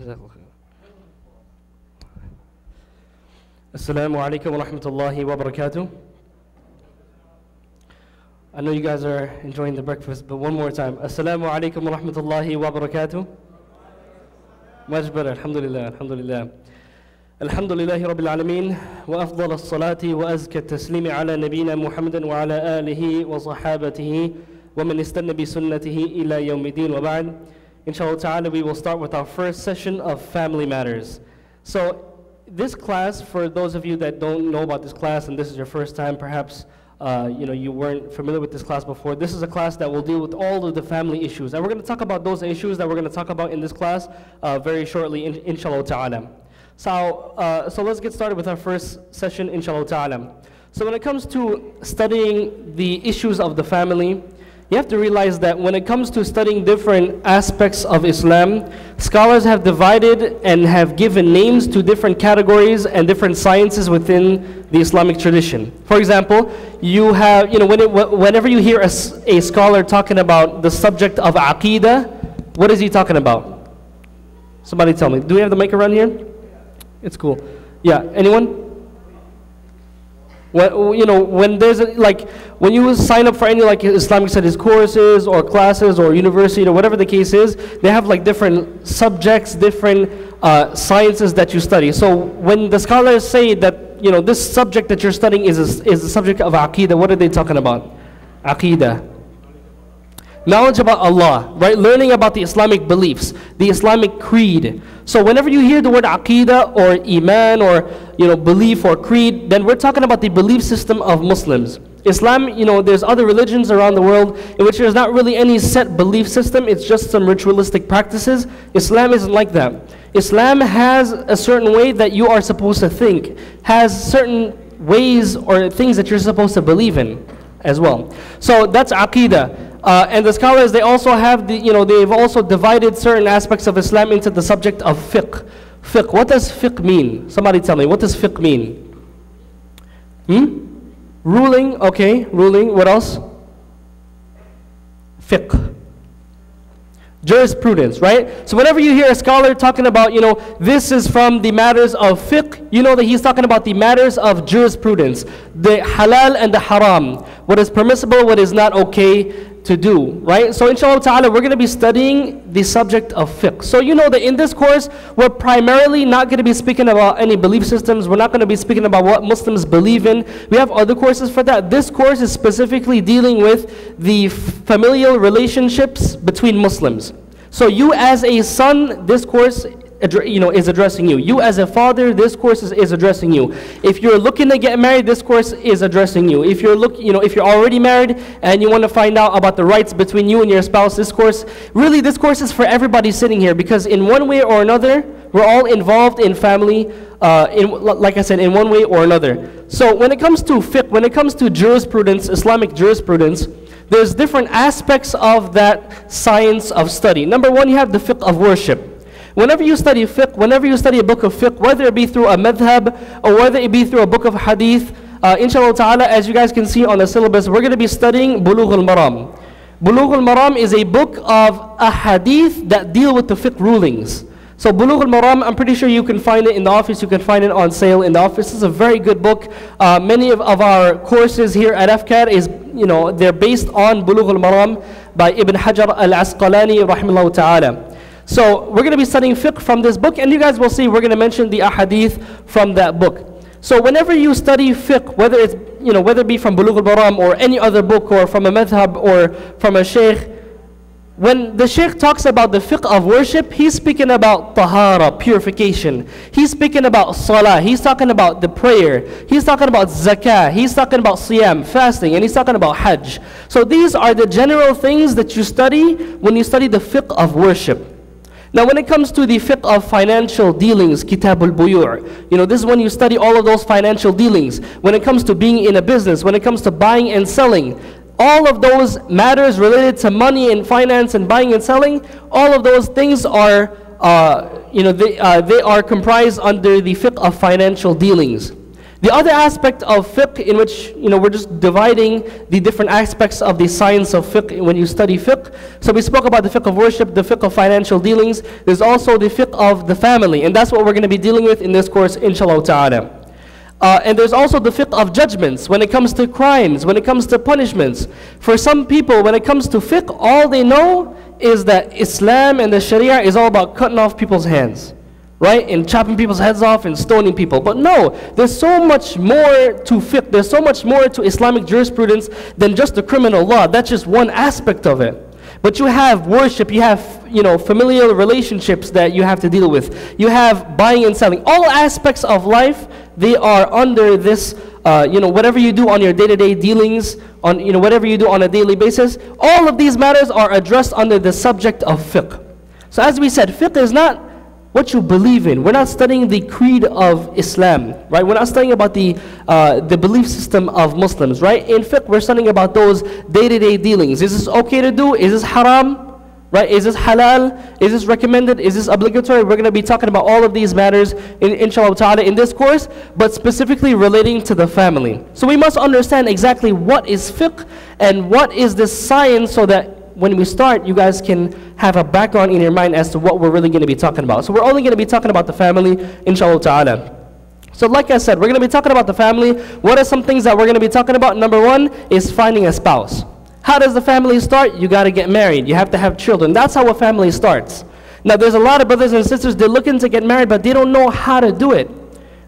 Assalamu alaikum wa rahmatullahi wa barakatuh. I know you guys are enjoying the breakfast, but one more time. Assalamu alaikum wa rahmatullahi wa barakatuh. Much better, alhamdulillah, alhamdulillah. Alhamdulillahi rabbil alameen, wa afdal as-salati wa azka at-taslimi ala nabina Muhammadan wa ala alihi wa sahabatihi wa man istanna bi sunnatihi ila yawmiddin wa ba'd. Inshallah ta'ala, we will start with our first session of family matters. So, this class, for those of you that don't know about this class and this is your first time, perhaps you weren't familiar with this class before, this is a class that will deal with all of the family issues. And we're going to talk about those issues that we're going to talk about in this class very shortly, inshallah ta'ala. So let's get started with our first session, inshallah ta'ala. So when it comes to studying the issues of the family, you have to realize that when it comes to studying different aspects of Islam, scholars have divided and have given names to different categories and different sciences within the Islamic tradition. For example, you have, whenever you hear a scholar talking about the subject of Aqeedah, what is he talking about? Somebody tell me. Do we have the mic around here? It's cool. Yeah, anyone? When there's when you sign up for any Islamic studies courses or classes or university or whatever the case is, they have different subjects, different sciences that you study. So when the scholars say that this subject that you're studying is the subject of Aqeedah, what are they talking about? Aqeedah. Knowledge about Allah, right? Learning about the Islamic beliefs, the Islamic creed. So whenever you hear the word Aqeedah or Iman or belief or creed, then we're talking about the belief system of Muslims. Islam, there's other religions around the world in which there's not really any set belief system, it's just some ritualistic practices. Islam isn't like that. Islam has a certain way that you are supposed to think, has certain ways or things that you're supposed to believe in as well. So that's Aqeedah. And the scholars, they also have they've also divided certain aspects of Islam into the subject of fiqh. Fiqh. What does fiqh mean? Somebody tell me. What does fiqh mean? Ruling. Okay. Ruling. What else? Fiqh. Jurisprudence, right? So whenever you hear a scholar talking about, this is from the matters of fiqh, you know that he's talking about the matters of jurisprudence, the halal and the haram, what is permissible, what is not okay to do, right? So inshallah ta'ala, we're going to be studying the subject of fiqh. So you know that in this course, we're primarily not going to be speaking about any belief systems. We're not going to be speaking about what Muslims believe in. We have other courses for that. This course is specifically dealing with the familial relationships between Muslims. So you as a son, this course is addressing you. You as a father, this course is addressing you. If you're looking to get married, this course is addressing you. If you're if you're already married and you want to find out about the rights between you and your spouse, this course is for everybody sitting here, because in one way or another, we're all involved in family, like I said, in one way or another. So when it comes to fiqh, when it comes to jurisprudence, Islamic jurisprudence, there's different aspects of that science of study. Number one, you have the fiqh of worship. Whenever you study fiqh, whenever you study a book of fiqh, whether it be through a madhab or whether it be through a book of hadith, inshallah ta'ala, as you guys can see on the syllabus, we're going to be studying Bulugh al-Maram. Bulugh al-Maram is a book of a hadith that deal with the fiqh rulings. So Bulugh al-Maram, I'm pretty sure you can find it in the office, you can find it on sale in the office. It's a very good book. Many of our courses here at FCAD is, they're based on Bulugh al-Maram by Ibn Hajar al-Asqalani rahimahullah ta'ala. So we're going to be studying fiqh from this book, and you guys will see we're going to mention the ahadith from that book. So whenever you study fiqh, whether it's whether it be from Bulugh al-Maram or any other book or from a madhab or from a sheikh, when the sheikh talks about the fiqh of worship, he's speaking about tahara, purification. He's speaking about salah. He's talking about the prayer. He's talking about zakah. He's talking about siyam, fasting, and he's talking about hajj. So these are the general things that you study when you study the fiqh of worship. Now when it comes to the fiqh of financial dealings, Kitabul Buyu', this is when you study all of those financial dealings. When it comes to being in a business, when it comes to buying and selling, all of those matters related to money and finance and buying and selling, all of those things are, they are comprised under the fiqh of financial dealings. The other aspect of fiqh, in which we're just dividing the different aspects of the science of fiqh when you study fiqh. So we spoke about the fiqh of worship, the fiqh of financial dealings. There's also the fiqh of the family, and that's what we're going to be dealing with in this course, inshallah ta'ala. And there's also the fiqh of judgments when it comes to crimes, when it comes to punishments. For some people, when it comes to fiqh, all they know is that Islam and the Sharia is all about cutting off people's hands, right? And chopping people's heads off and stoning people. But no, there's so much more to fiqh, there's so much more to Islamic jurisprudence than just the criminal law. That's just one aspect of it. But you have worship, you have familial relationships that you have to deal with. You have buying and selling. All aspects of life, they are under this, whatever you do on your day-to-day dealings, on whatever you do on a daily basis, all of these matters are addressed under the subject of fiqh. So as we said, fiqh is not what you believe in. We're not studying the creed of Islam, right? We're not studying about the belief system of Muslims, right? In fiqh, we're studying about those day-to-day dealings. Is this okay to do? Is this haram? Right? Is this halal? Is this recommended? Is this obligatory? We're going to be talking about all of these matters, inshallah ta'ala, in this course, but specifically relating to the family. So we must understand exactly what is fiqh and what is this science, so that when we start, you guys can have a background in your mind as to what we're really going to be talking about. So we're only going to be talking about the family, inshallah ta'ala. So like I said, we're going to be talking about the family. What are some things that we're going to be talking about? Number one is finding a spouse. How does the family start? You got to get married. You have to have children. That's how a family starts. Now there's a lot of brothers and sisters, they're looking to get married, but they don't know how to do it.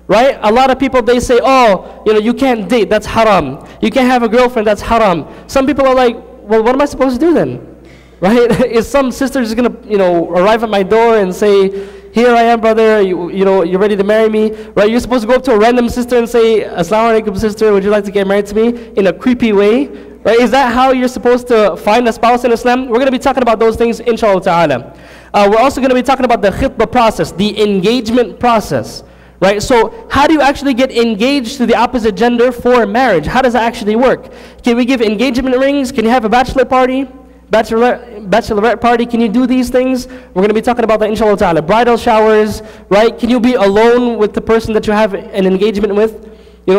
Right? A lot of people, they say, oh, you can't date, that's haram. You can't have a girlfriend, that's haram. Some people are like, well, what am I supposed to do then? Right? Is some sister just going to, arrive at my door and say, here I am, brother, you're ready to marry me? Right? You're supposed to go up to a random sister and say, Assalamu alaikum, sister, would you like to get married to me? In a creepy way. Right? Is that how you're supposed to find a spouse in Islam? We're going to be talking about those things, inshallah ta'ala. We're also going to be talking about the khitbah process, the engagement process. Right? So how do you actually get engaged to the opposite gender for marriage? How does that actually work? Can we give engagement rings? Can you have a bachelor party? Bachelorette party? Can you do these things? We're going to be talking about that, inshallah ta'ala. Bridal showers, right? Can you be alone with the person that you have an engagement with?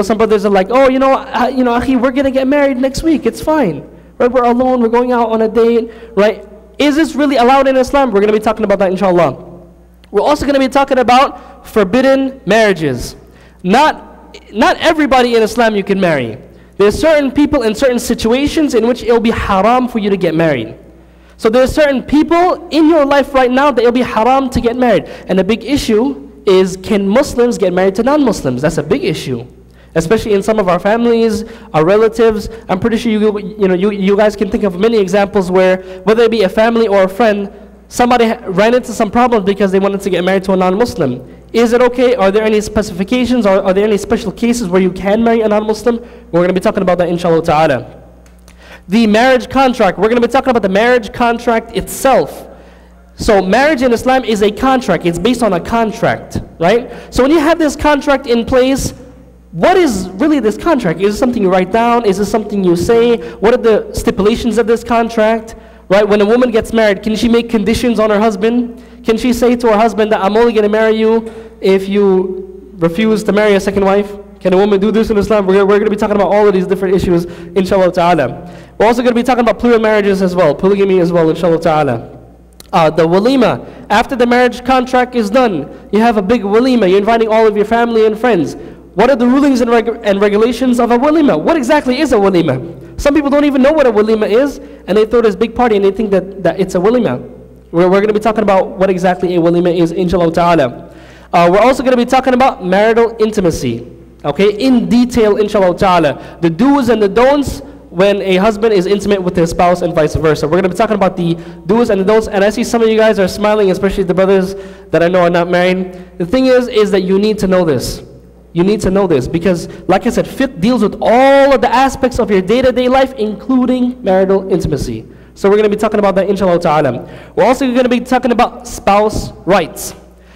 Some brothers are like, oh, akhi, we're going to get married next week. It's fine. Right? We're alone. We're going out on a date. Right? Is this really allowed in Islam? We're going to be talking about that, inshallah. We're also going to be talking about forbidden marriages. Not everybody in Islam you can marry. There's certain people in certain situations in which it'll be haram for you to get married. So there's certain people in your life right now that it'll be haram to get married. And the big issue is, can Muslims get married to non-Muslims? That's a big issue. Especially in some of our families, our relatives. I'm pretty sure you guys can think of many examples where, whether it be a family or a friend, somebody ran into some problems because they wanted to get married to a non-Muslim. Is it okay? Are there any specifications? Are there any special cases where you can marry a non-Muslim? We're going to be talking about that, inshallah ta'ala. The marriage contract. We're going to be talking about the marriage contract itself. So marriage in Islam is a contract. It's based on a contract, right? So when you have this contract in place, what is really this contract? Is it something you write down? Is it something you say? What are the stipulations of this contract? Right? When a woman gets married, can she make conditions on her husband? Can she say to her husband that I'm only going to marry you if you refuse to marry a second wife? Can a woman do this in Islam? We're going to be talking about all of these different issues, inshallah ta'ala. We're also going to be talking about plural marriages as well, polygamy as well, inshallah ta'ala. The walima, after the marriage contract is done, you have a big walima. You're inviting all of your family and friends. What are the rulings and regulations of a walima? What exactly is a walima? Some people don't even know what a walima is, and they throw this big party and they think that it's a walima. We're going to be talking about what exactly a walima is, inshallah ta'ala. We're also going to be talking about marital intimacy, okay, in detail, inshallah ta'ala. The do's and the don'ts when a husband is intimate with his spouse and vice versa. We're going to be talking about the do's and the don'ts, and I see some of you guys are smiling, especially the brothers that I know are not married. The thing is that you need to know this. You need to know this because, like I said, fiqh deals with all of the aspects of your day-to-day life, including marital intimacy. So we're going to be talking about that, inshallah ta'ala. We're also going to be talking about spouse rights.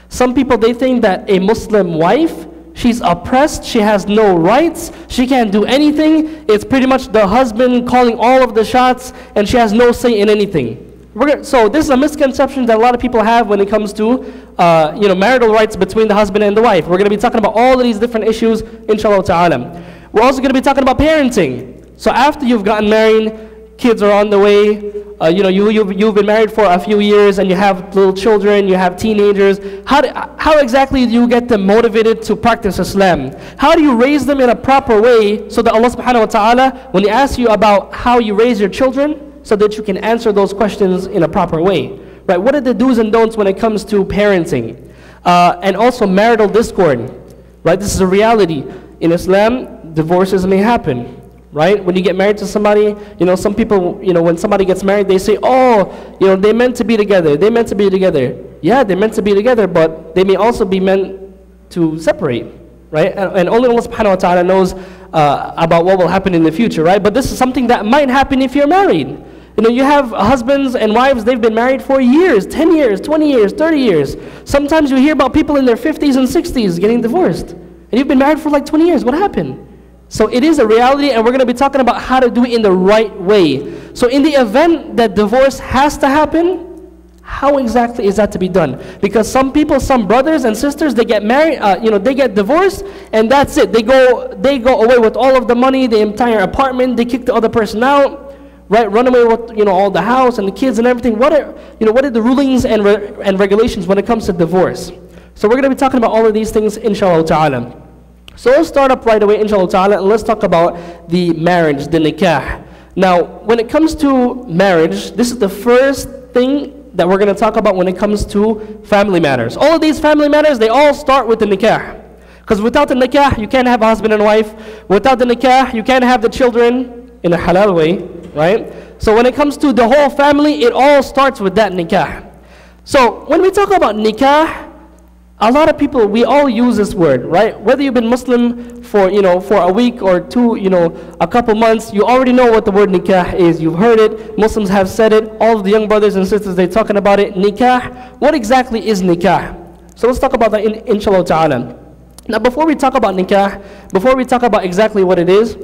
Some people, they think that a Muslim wife, she's oppressed, she has no rights, she can't do anything. It's pretty much the husband calling all of the shots, and she has no say in anything. So this is a misconception that a lot of people have when it comes to marital rights between the husband and the wife. We're going to be talking about all of these different issues, inshallah ta'ala. We're also going to be talking about parenting. So after you've gotten married, kids are on the way, you've been married for a few years and you have little children, you have teenagers. How exactly do you get them motivated to practice Islam? How do you raise them in a proper way so that Allah subhanahu wa ta'ala, when He asks you about how you raise your children, so that you can answer those questions in a proper way? Right? What are the do's and don'ts when it comes to parenting? And also marital discord. Right? This is a reality. In Islam, divorces may happen. Right? When you get married to somebody, some people, when somebody gets married, they say, they meant to be together. They meant to be together. Yeah, they meant to be together, but they may also be meant to separate. Right? And only Allah subhanahu wa ta'ala knows about what will happen in the future. Right? But this is something that might happen if you're married. You have husbands and wives, they've been married for years, 10 years, 20 years, 30 years. Sometimes you hear about people in their 50s and 60s getting divorced. And you've been married for like 20 years. What happened? So it is a reality, and we're going to be talking about how to do it in the right way. So in the event that divorce has to happen, how exactly is that to be done? Because some people, some brothers and sisters, they get married, they get divorced, and that's it. They go away with all of the money, the entire apartment. They kick the other person out, right? Run away with all the house and the kids and everything. What are the rulings and regulations when it comes to divorce? So we're going to be talking about all of these things, inshallah ta'ala. So let's start up right away, inshallah ta'ala, and let's talk about the marriage, the nikah. Now, when it comes to marriage, this is the first thing that we're going to talk about when it comes to family matters. All of these family matters, they all start with the nikah. Because without the nikah, you can't have a husband and wife. Without the nikah, you can't have the children in a halal way, right? So when it comes to the whole family, it all starts with that nikah. So when we talk about nikah, a lot of people, we all use this word, right? Whether you've been Muslim for a week or two, a couple months, you already know what the word nikah is. You've heard it. Muslims have said it. All of the young brothers and sisters, they're talking about it. Nikah. What exactly is nikah? So let's talk about that, inshallah ta'ala. Now, before we talk about nikah, before we talk about exactly what it is,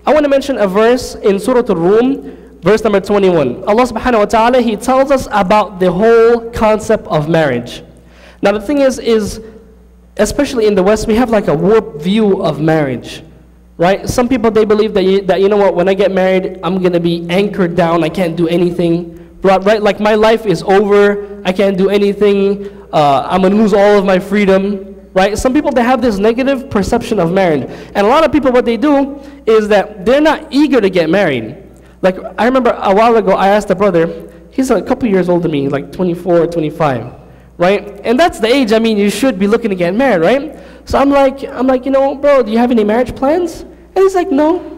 I want to mention a verse in Surah Al-Rum, verse number 21. Allah subhanahu wa ta'ala, He tells us about the whole concept of marriage. Now the thing is especially in the West, we have like a warped view of marriage, right? Some people, they believe that when I get married, I'm going to be anchored down, I can't do anything, right? Like my life is over, I can't do anything, I'm going to lose all of my freedom, right? Some people, they have this negative perception of marriage. And a lot of people, what they do is that they're not eager to get married. Like I remember a while ago, I asked a brother, he's a couple years older than me, like 24, 25. Right? And that's the age, you should be looking to get married, right? So I'm like, bro, do you have any marriage plans? And he's like, no.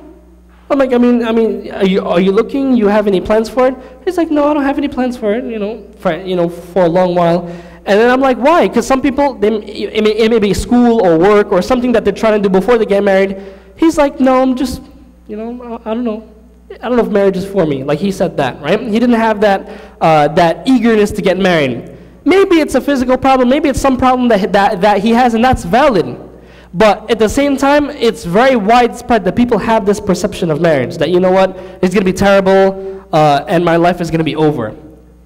I'm like, are you looking? You have any plans for it? He's like, no, I don't have any plans for it, for a long while. And then I'm like, why? Because some people, it may be school or work or something that they're trying to do before they get married. He's like, no, I'm just, I don't know. I don't know if marriage is for me. Like he said that, right? He didn't have that eagerness to get married. Maybe it's a physical problem, maybe it's some problem that he has, and that's valid. But at the same time, it's very widespread that people have this perception of marriage, that it's going to be terrible, and my life is going to be over.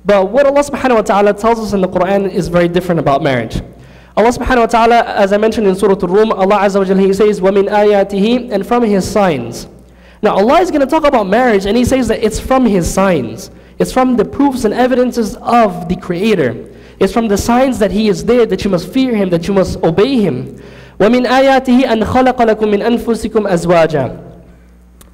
But what Allah subhanahu wa ta'ala tells us in the Quran is very different about marriage. Allah subhanahu wa ta'ala, as I mentioned in Surah Al-Rum, Allah Azza wa Jalla, He says, وَمِنْ آيَاتِهِ, and from His signs. Now Allah is going to talk about marriage, and He says that it's from His signs. It's from the proofs and evidences of the Creator. It's from the signs that He is there, that you must fear Him, that you must obey Him. وَمِنْ آيَاتِهِ أَنْ خَلَقَ لَكُم مِّنْ أَنفُسِكُمْ أَزْوَاجًا.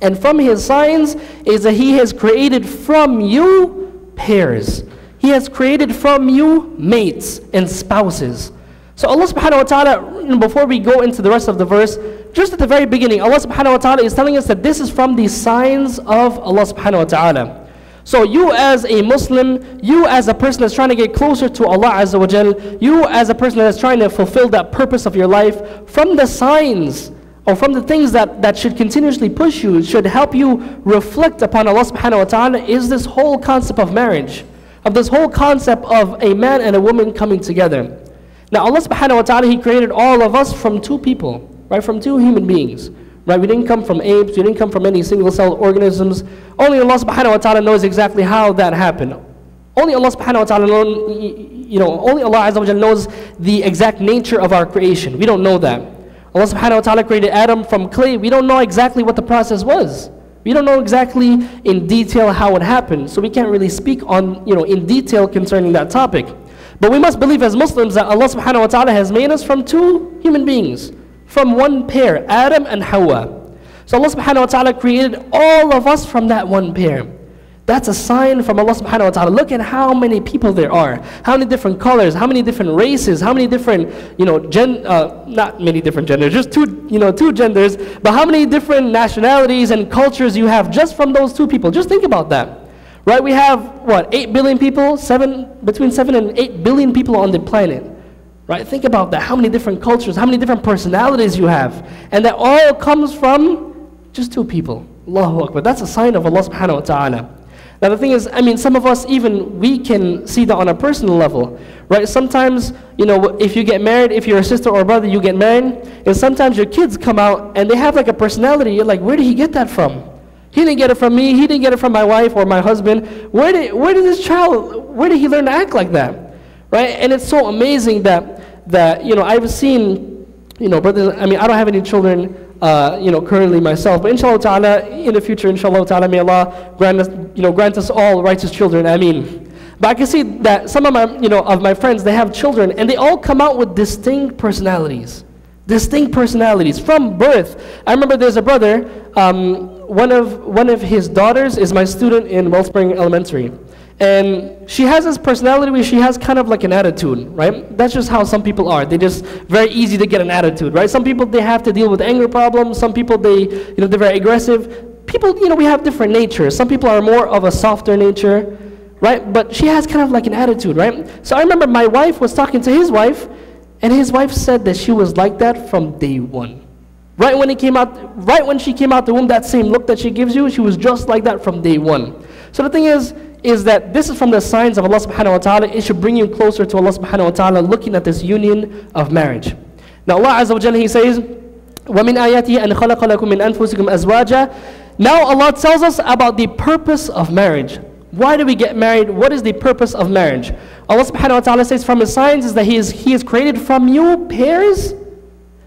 And from His signs is that He has created from you pairs. He has created from you mates and spouses. So Allah subhanahu wa ta'ala, before we go into the rest of the verse, just at the very beginning, Allah subhanahu wa ta'ala is telling us that this is from the signs of Allah subhanahu wa ta'ala. So you as a Muslim, you as a person that's trying to get closer to Allah Azza wa Jal, you as a person that's trying to fulfill that purpose of your life, from the signs or from the things that should continuously push you, should help you reflect upon Allah subhanahu wa ta'ala, is this whole concept of marriage, of this whole concept of a man and a woman coming together. Now Allah subhanahu wa ta'ala, He created all of us from two people, right? From two human beings. Right? We didn't come from apes, we didn't come from any single-celled organisms. Only Allah subhanahu wa ta'ala knows exactly how that happened. Only Allah subhanahu wa ta'ala only Allah Azza wa Jalla knows the exact nature of our creation. We don't know that. Allah subhanahu wa ta'ala created Adam from clay. We don't know exactly what the process was. We don't know exactly in detail how it happened. So we can't really speak on, in detail concerning that topic. But we must believe as Muslims that Allah subhanahu wa ta'ala has made us from two human beings, from one pair, Adam and Hawa. So Allah subhanahu wa ta'ala created all of us from that one pair. That's a sign from Allah subhanahu wa ta'ala. Look at how many people there are, how many different colors, how many different races, how many different, not many different genders, just two genders, but how many different nationalities and cultures you have just from those two people. Just think about that. Right, we have, 8 billion people, between 7 and 8 billion people on the planet. Right, think about that, how many different cultures, how many different personalities you have. And that all comes from just two people. Allahu Akbar, that's a sign of Allah subhanahu wa ta'ala. Now the thing is, some of us we can see that on a personal level. Right, sometimes, if you get married, if you're a sister or a brother, you get married, and sometimes your kids come out and they have like a personality, you're like, where did he get that from? He didn't get it from me, he didn't get it from my wife or my husband. Where did he learn to act like that? Right? And it's so amazing that I've seen, brothers, I don't have any children, currently myself, but inshallah ta'ala, in the future, inshallah ta'ala, may Allah grant us all righteous children, ameen. But I can see that some of my friends, they have children, and they all come out with distinct personalities from birth. I remember there's a brother, one of his daughters is my student in Wellspring Elementary. And she has this personality where she has kind of like an attitude, right? That's just how some people are. They're just very easy to get an attitude, right? Some people, they have to deal with anger problems. Some people, they're very aggressive. People, we have different natures. Some people are more of a softer nature, right? But she has kind of like an attitude, right? So I remember my wife was talking to his wife, and his wife said that she was like that from day one. Right when she came out the womb, that same look that she gives you, she was just like that from day one. So the thing is that this is from the signs of Allah subhanahu wa ta'ala. It should bring you closer to Allah subhanahu wa ta'ala, looking at this union of marriage. Now Allah Azza wa Jalla, He says, وَمِنْ آيَاتِهِ أَنْ خَلَقَ لَكُم مِّنْ أَنفُسِكُمْ أَزْوَاجًا. Now Allah tells us about the purpose of marriage. Why do we get married? What is the purpose of marriage? Allah subhanahu wa ta'ala says from His signs is that He has created from you pairs,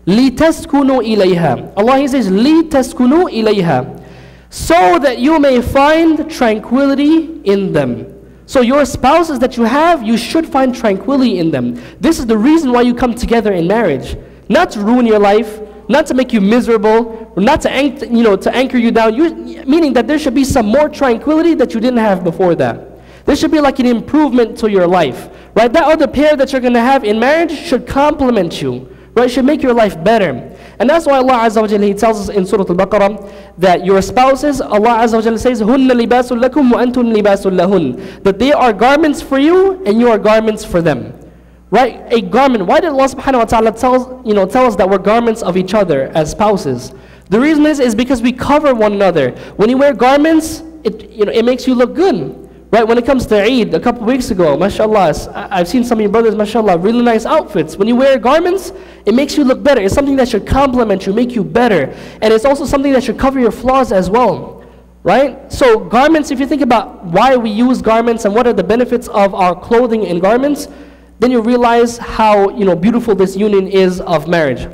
لِتَسْكُنُوا إِلَيْهَا. Allah, He says, لِتَسْكُنُوا إِلَيْهَا, so that you may find tranquility in them. So your spouses that you have, you should find tranquility in them. This is the reason why you come together in marriage. Not to ruin your life, not to make you miserable, or not to anchor you down, meaning that there should be some more tranquility that you didn't have before that. There should be like an improvement to your life. Right? That other pair that you're going to have in marriage should complement you. Right? Should make your life better. And that's why Allah Azza wa Jalla, He tells us in Surah Al-Baqarah that your spouses, Allah Azza wa Jalla says, هُنَّ لِبَاسٌ لَكُمْ وَأَنْتُمْ لِبَاسٌ لَهُنْ, that they are garments for you and you are garments for them. Right? A garment. Why did Allah subhanahu wa ta'ala tell us that we're garments of each other as spouses? The reason is because we cover one another. When you wear garments, it makes you look good. Right, when it comes to Eid, a couple weeks ago, mashallah, I've seen some of your brothers, mashallah, really nice outfits. When you wear garments, it makes you look better. It's something that should complement you, make you better. And it's also something that should cover your flaws as well. Right? So garments, if you think about why we use garments and what are the benefits of our clothing and garments, then you realize how beautiful this union is of marriage.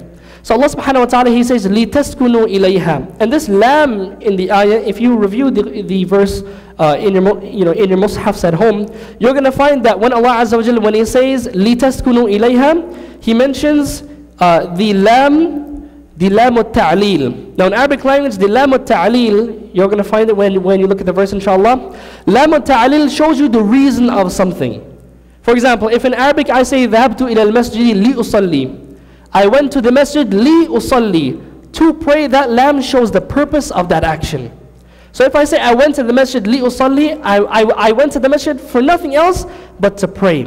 So Allah subhanahu wa ta'ala, He says, لِتَسْكُنُوا إِلَيْهَا. And this lam in the ayah, if you review the verse in your mushafs at home, you're going to find that when Allah Azza wa Jalla, when He says لِتَسْكُنُوا إِلَيْهَا, He mentions the lam al-ta'leel. Now in Arabic language, the lam al-ta'leel, you're going to find it when you look at the verse, inshallah. Lam al-ta'leel shows you the reason of something. For example, if in Arabic I say ذهبت إلى المسجد لأصلي, I went to the masjid لأصلي, to pray, that lam shows the purpose of that action. So if I say I went to the masjid لأصلي, I went to the masjid for nothing else but to pray.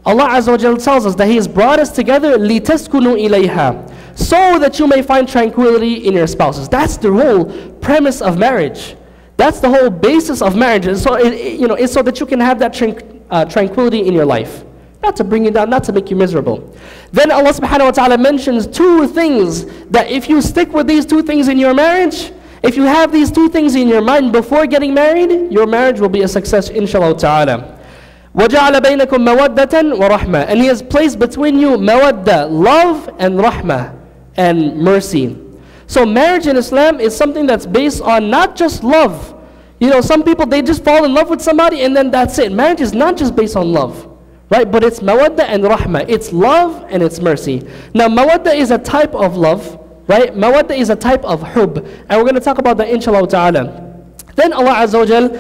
Allah Azza wa Jalla tells us that He has brought us together لِتَسْكُنُوا إِلَيْهَا, so that you may find tranquility in your spouses. That's the whole premise of marriage. That's the whole basis of marriage. And so it's so that you can have that tranquility in your life. Not to bring you down, not to make you miserable. Then Allah subhanahu wa ta'ala mentions two things that if you stick with these two things in your marriage, if you have these two things in your mind before getting married, your marriage will be a success, inshallah ta'ala. وَجَعَلَ بَيْنَكُمْ مَوَدَّةً وَرَحْمَةً. And He has placed between you mawadda, love, and rahmah, and mercy. So marriage in Islam is something that's based on not just love. You know, some people, they just fall in love with somebody and then that's it. Marriage is not just based on love, right? But it's mawadda and rahmah. It's love and it's mercy. Now, mawadda is a type of love, right? Mawadda is a type of hub. And we're going to talk about that inshallah ta'ala. Then Allah Azza wa Jal,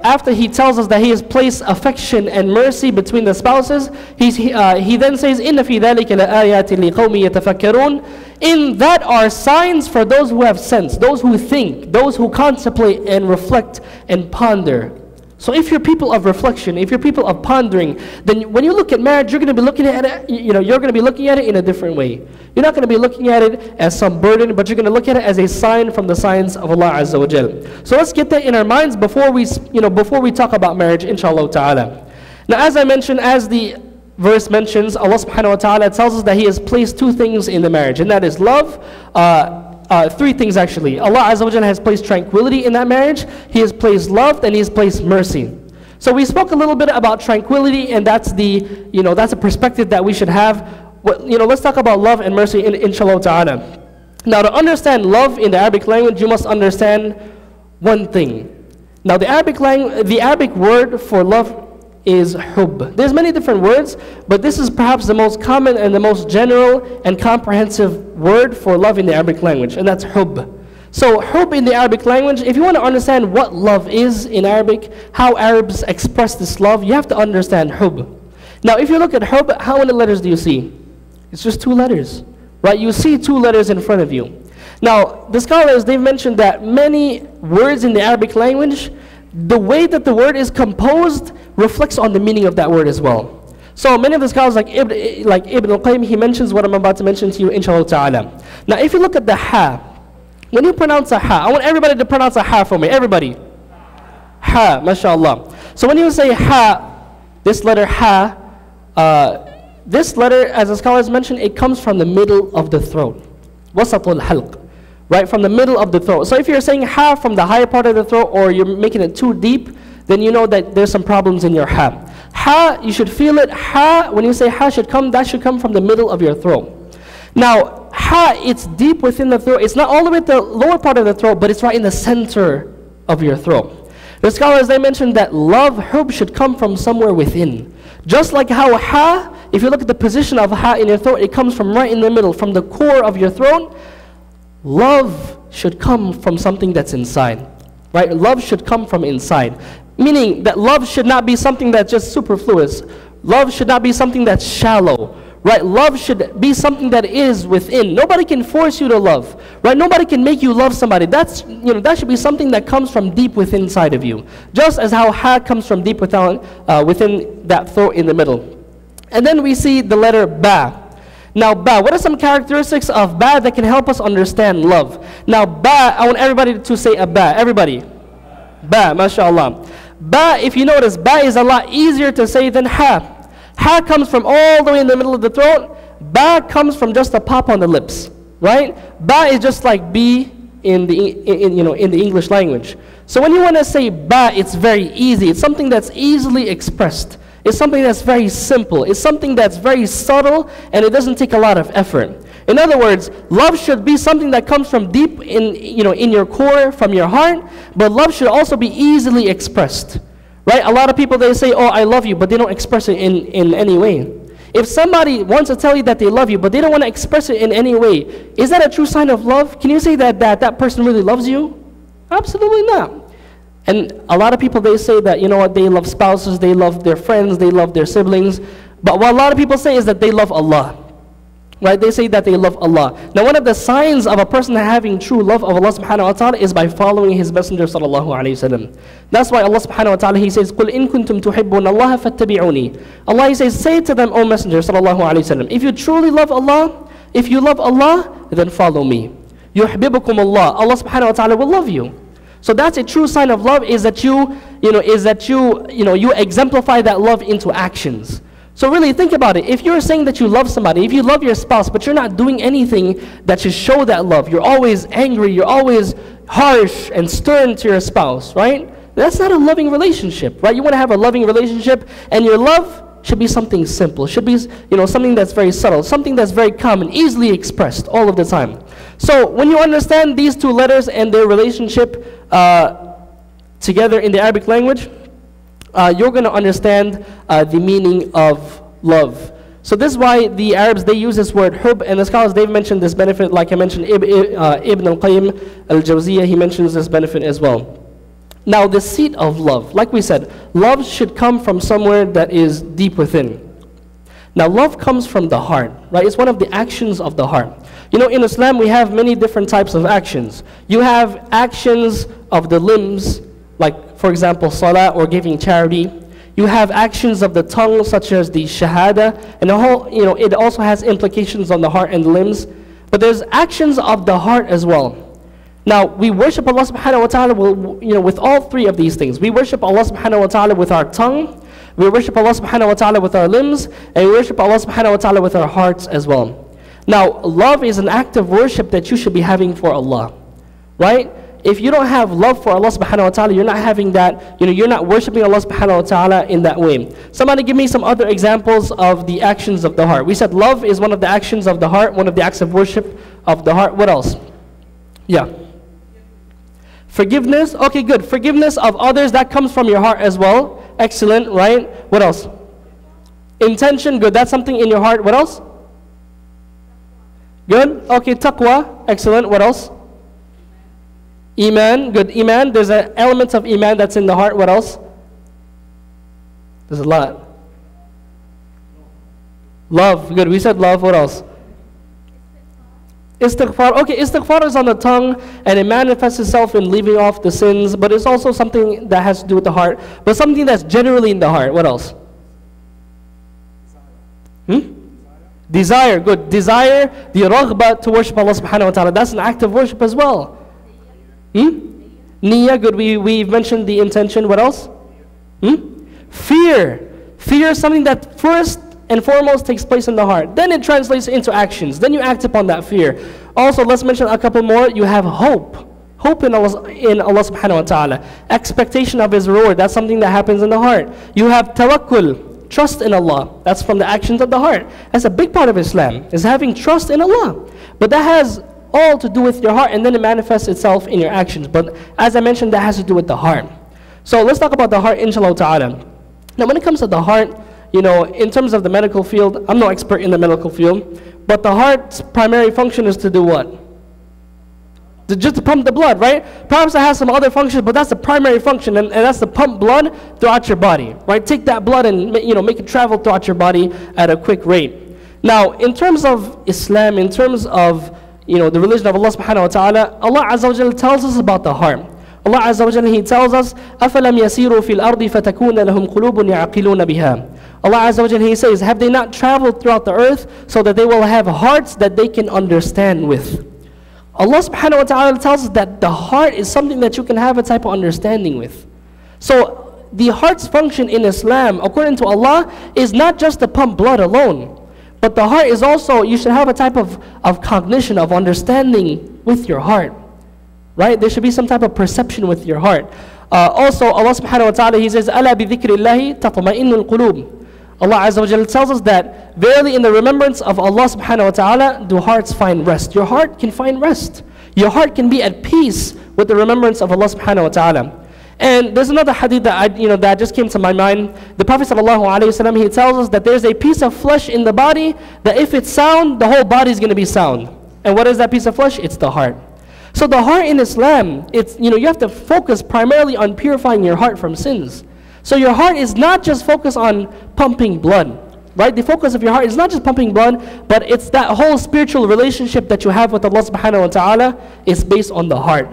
after He tells us that He has placed affection and mercy between the spouses, He then says, إِنَّ فِي ذَلِكَ لَآيَاتٍ لِقَوْمٍ يَتَفَكَّرُونَ. In that are signs for those who have sense, those who think, those who contemplate and reflect and ponder. So if you're people of reflection, if you're people of pondering, then when you look at marriage, you're going to be looking at it, you're going to be looking at it in a different way. You're not going to be looking at it as some burden, but you're going to look at it as a sign from the signs of Allah Azza wa Jal. So let's get that in our minds before we talk about marriage, inshallah ta'ala. Now, as I mentioned, as the verse mentions, Allah subhanahu wa ta'ala tells us that He has placed two things in the marriage, and that is love, three things actually. Allah Azza wa Jalla has placed tranquility in that marriage, He has placed love, and He has placed mercy. So we spoke a little bit about tranquility, and that's a perspective that we should have. Let's talk about love and mercy inshallah ta'ala. Now, to understand love in the Arabic language, you must understand one thing. Now, the Arabic word for love is hub. There's many different words, but this is perhaps the most common and the most general and comprehensive word for love in the Arabic language, and that's hub. So hub in the Arabic language, if you want to understand what love is in Arabic, how Arabs express this love, you have to understand hub. Now, if you look at hub, how many letters do you see? It's just two letters, right? You see two letters in front of you. Now, the scholars, they've mentioned that many words in the Arabic language, the way that the word is composed reflects on the meaning of that word as well. So many of the scholars, like Ibn al-Qayyim, he mentions what I'm about to mention to you, inshallah ta'ala. Now, if you look at the ha, when you pronounce a ha, I want everybody to pronounce a ha for me. Everybody. Ha, mashallah. So when you say ha, this letter ha, this letter, as the scholars mentioned, it comes from the middle of the throat. Wasatul halq. Right, from the middle of the throat. So if you're saying ha from the higher part of the throat, or you're making it too deep, then you know that there's some problems in your ha. Ha, you should feel it. Ha, when you say ha that should come from the middle of your throat. Now, ha, it's deep within the throat. It's not all the way at the lower part of the throat, but it's right in the center of your throat. The scholars, they mentioned that love, hub, should come from somewhere within. Just like how ha, if you look at the position of ha in your throat, it comes from right in the middle, from the core of your throat. Love should come from something that's inside, right? Love should come from inside, meaning that love should not be something that's just superfluous. Love should not be something that's shallow, right? Love should be something that is within. Nobody can force you to love, right? Nobody can make you love somebody. That should be something that comes from deep within inside of you, just as how ha comes from deep within that throat in the middle. And then we see the letter ba. Now, ba, what are some characteristics of ba that can help us understand love? Now, ba, I want everybody to say a ba. Everybody. Ba, mashallah. Ba, if you notice, ba is a lot easier to say than ha. Ha comes from all the way in the middle of the throat. Ba comes from just a pop on the lips, right? Ba is just like B in the English language. So when you want to say ba, it's very easy. It's something that's easily expressed. It's something that's very simple. It's something that's very subtle, and it doesn't take a lot of effort. In other words, love should be something that comes from deep in your core, from your heart, but love should also be easily expressed. Right? A lot of people, they say, oh, I love you, but they don't express it in any way. If somebody wants to tell you that they love you, but they don't want to express it in any way, is that a true sign of love? Can you say that that person really loves you? Absolutely not. And a lot of people, they say that, they love spouses, they love their friends, they love their siblings. But what a lot of people say is that they love Allah. Right? They say that they love Allah. Now, one of the signs of a person having true love of Allah subhanahu wa ta'ala is by following His Messenger sallallahu alayhi wa sallam. That's why Allah subhanahu wa ta'ala, He says, قُلْ إِن كُنْتُمْ تُحِبُّونَ اللَّهَ فَاتَّبِعُونِي. Allah, He says, say to them, O Messenger sallallahu alayhi wa sallam, if you truly love Allah, if you love Allah, then follow me. يُحْبِبُكُمُ Allah. Allah subhanahu wa ta'ala will love you. So that's a true sign of love, is that you exemplify that love into actions. So really think about it. If you're saying that you love somebody, if you love your spouse, but you're not doing anything that should show that love, you're always angry, you're always harsh and stern to your spouse, right? That's not a loving relationship, right? You want to have a loving relationship, and your love should be something simple. Should be, something that's very subtle, something that's very common, easily expressed all of the time. So when you understand these two letters and their relationship together in the Arabic language, you're going to understand the meaning of love. So this is why the Arabs, they use this word hub, and the scholars, they've mentioned this benefit. Like I mentioned, Ibn al-Qayyim al-Jawziyah, he mentions this benefit as well. Now, the seat of love, like we said, love should come from somewhere that is deep within. Now, love comes from the heart, right? It's one of the actions of the heart. In Islam, we have many different types of actions. You have actions of the limbs, like, for example, salah or giving charity. You have actions of the tongue, such as the shahada, and the whole, it also has implications on the heart and the limbs. But there's actions of the heart as well. Now, we worship Allah subhanahu wa ta'ala with all three of these things. We worship Allah subhanahu wa ta'ala with our tongue, we worship Allah subhanahu wa ta'ala with our limbs, and we worship Allah subhanahu wa ta'ala with our hearts as well. Now, love is an act of worship that you should be having for Allah, right? If you don't have love for Allah subhanahu wa ta'ala, you're not having that, you're not worshiping Allah subhanahu wa ta'ala in that way. Somebody give me some other examples of the actions of the heart. We said love is one of the actions of the heart, one of the acts of worship of the heart. What else? Yeah. Forgiveness, okay, good. Forgiveness of others, that comes from your heart as well. Excellent, right? What else? Intention, good. That's something in your heart. What else? Good. Okay, taqwa, excellent. What else? Iman, good. Iman, there's an element of Iman that's in the heart. What else? There's a lot. Love, good. We said love. What else? Istighfar, okay, istighfar is on the tongue and it manifests itself in leaving off the sins, but it's also something that has to do with the heart, but something that's generally in the heart. What else? Desire, good. Desire, the raghba to worship Allah subhanahu wa ta'ala, that's an act of worship as well. Niyyah, good. We've mentioned the intention. What else? Fear. Fear is something that first and foremost takes place in the heart. Then it translates into actions. Then you act upon that fear. Also, let's mention a couple more. You have hope. Hope in Allah subhanahu wa ta'ala. Expectation of His reward. That's something that happens in the heart. You have tawakkul. Trust in Allah. That's from the actions of the heart. That's a big part of Islam, is having trust in Allah. But that has all to do with your heart, and then it manifests itself in your actions. But as I mentioned, that has to do with the heart. So let's talk about the heart, inshallah ta'ala. Now when it comes to the heart, in terms of the medical field, I'm no expert in the medical field, but the heart's primary function is to do what? Just to pump the blood, right? Perhaps it has some other functions, but that's the primary function, and that's to pump blood throughout your body, right? Take that blood and make it travel throughout your body at a quick rate. Now, in terms of Islam, in terms of the religion of Allah subhanahu wa ta'ala, Allah Azza wa Jalla tells us about the heart. Allah Azza wa Jalla, He tells us, أَفَلَمْ يَسِيرُوا فِي الْأَرْضِ فَتَكُونَ لَهُمْ قُلُوبٌ يَعْقِلُونَ بِهَا. Allah Azza wa Jalla, He says, have they not traveled throughout the earth so that they will have hearts that they can understand with? Allah subhanahu wa ta'ala tells us that the heart is something that you can have a type of understanding with. So the heart's function in Islam, according to Allah, is not just to pump blood alone. But the heart is also, you should have a type of cognition, of understanding with your heart. Right? There should be some type of perception with your heart. Also, Allah subhanahu wa ta'ala, He says, أَلَا بِذِكْرِ اللَّهِ تَطْمَئِنُّ الْقُلُوبِ. Allah Azza wa Jalla tells us that verily in the remembrance of Allah subhanahu wa ta'ala do hearts find rest. Your heart can find rest. Your heart can be at peace with the remembrance of Allah subhanahu wa ta'ala. And there's another hadith that that just came to my mind. The Prophet sallallahu alaihi wasallam, he tells us that there's a piece of flesh in the body that if it's sound, the whole body is going to be sound. And what is that piece of flesh? It's the heart. So the heart in Islam, it's you have to focus primarily on purifying your heart from sins. So your heart is not just focused on pumping blood, right? The focus of your heart is not just pumping blood, but it's that whole spiritual relationship that you have with Allah subhanahu wa ta'ala is based on the heart.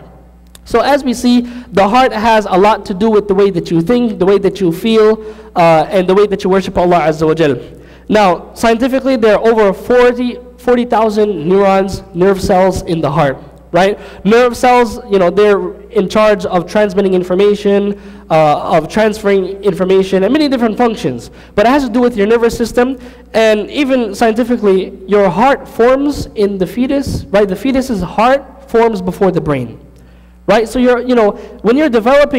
So as we see, the heart has a lot to do with the way that you think, the way that you feel, and the way that you worship Allah Azza wa Jal. Now, scientifically, there are over 40,000 neurons, nerve cells in the heart, right? Nerve cells, they're in charge of transmitting information, of transferring information, and many different functions. But it has to do with your nervous system, and even scientifically, your heart forms in the fetus, right? The fetus's heart forms before the brain. right? So when you developed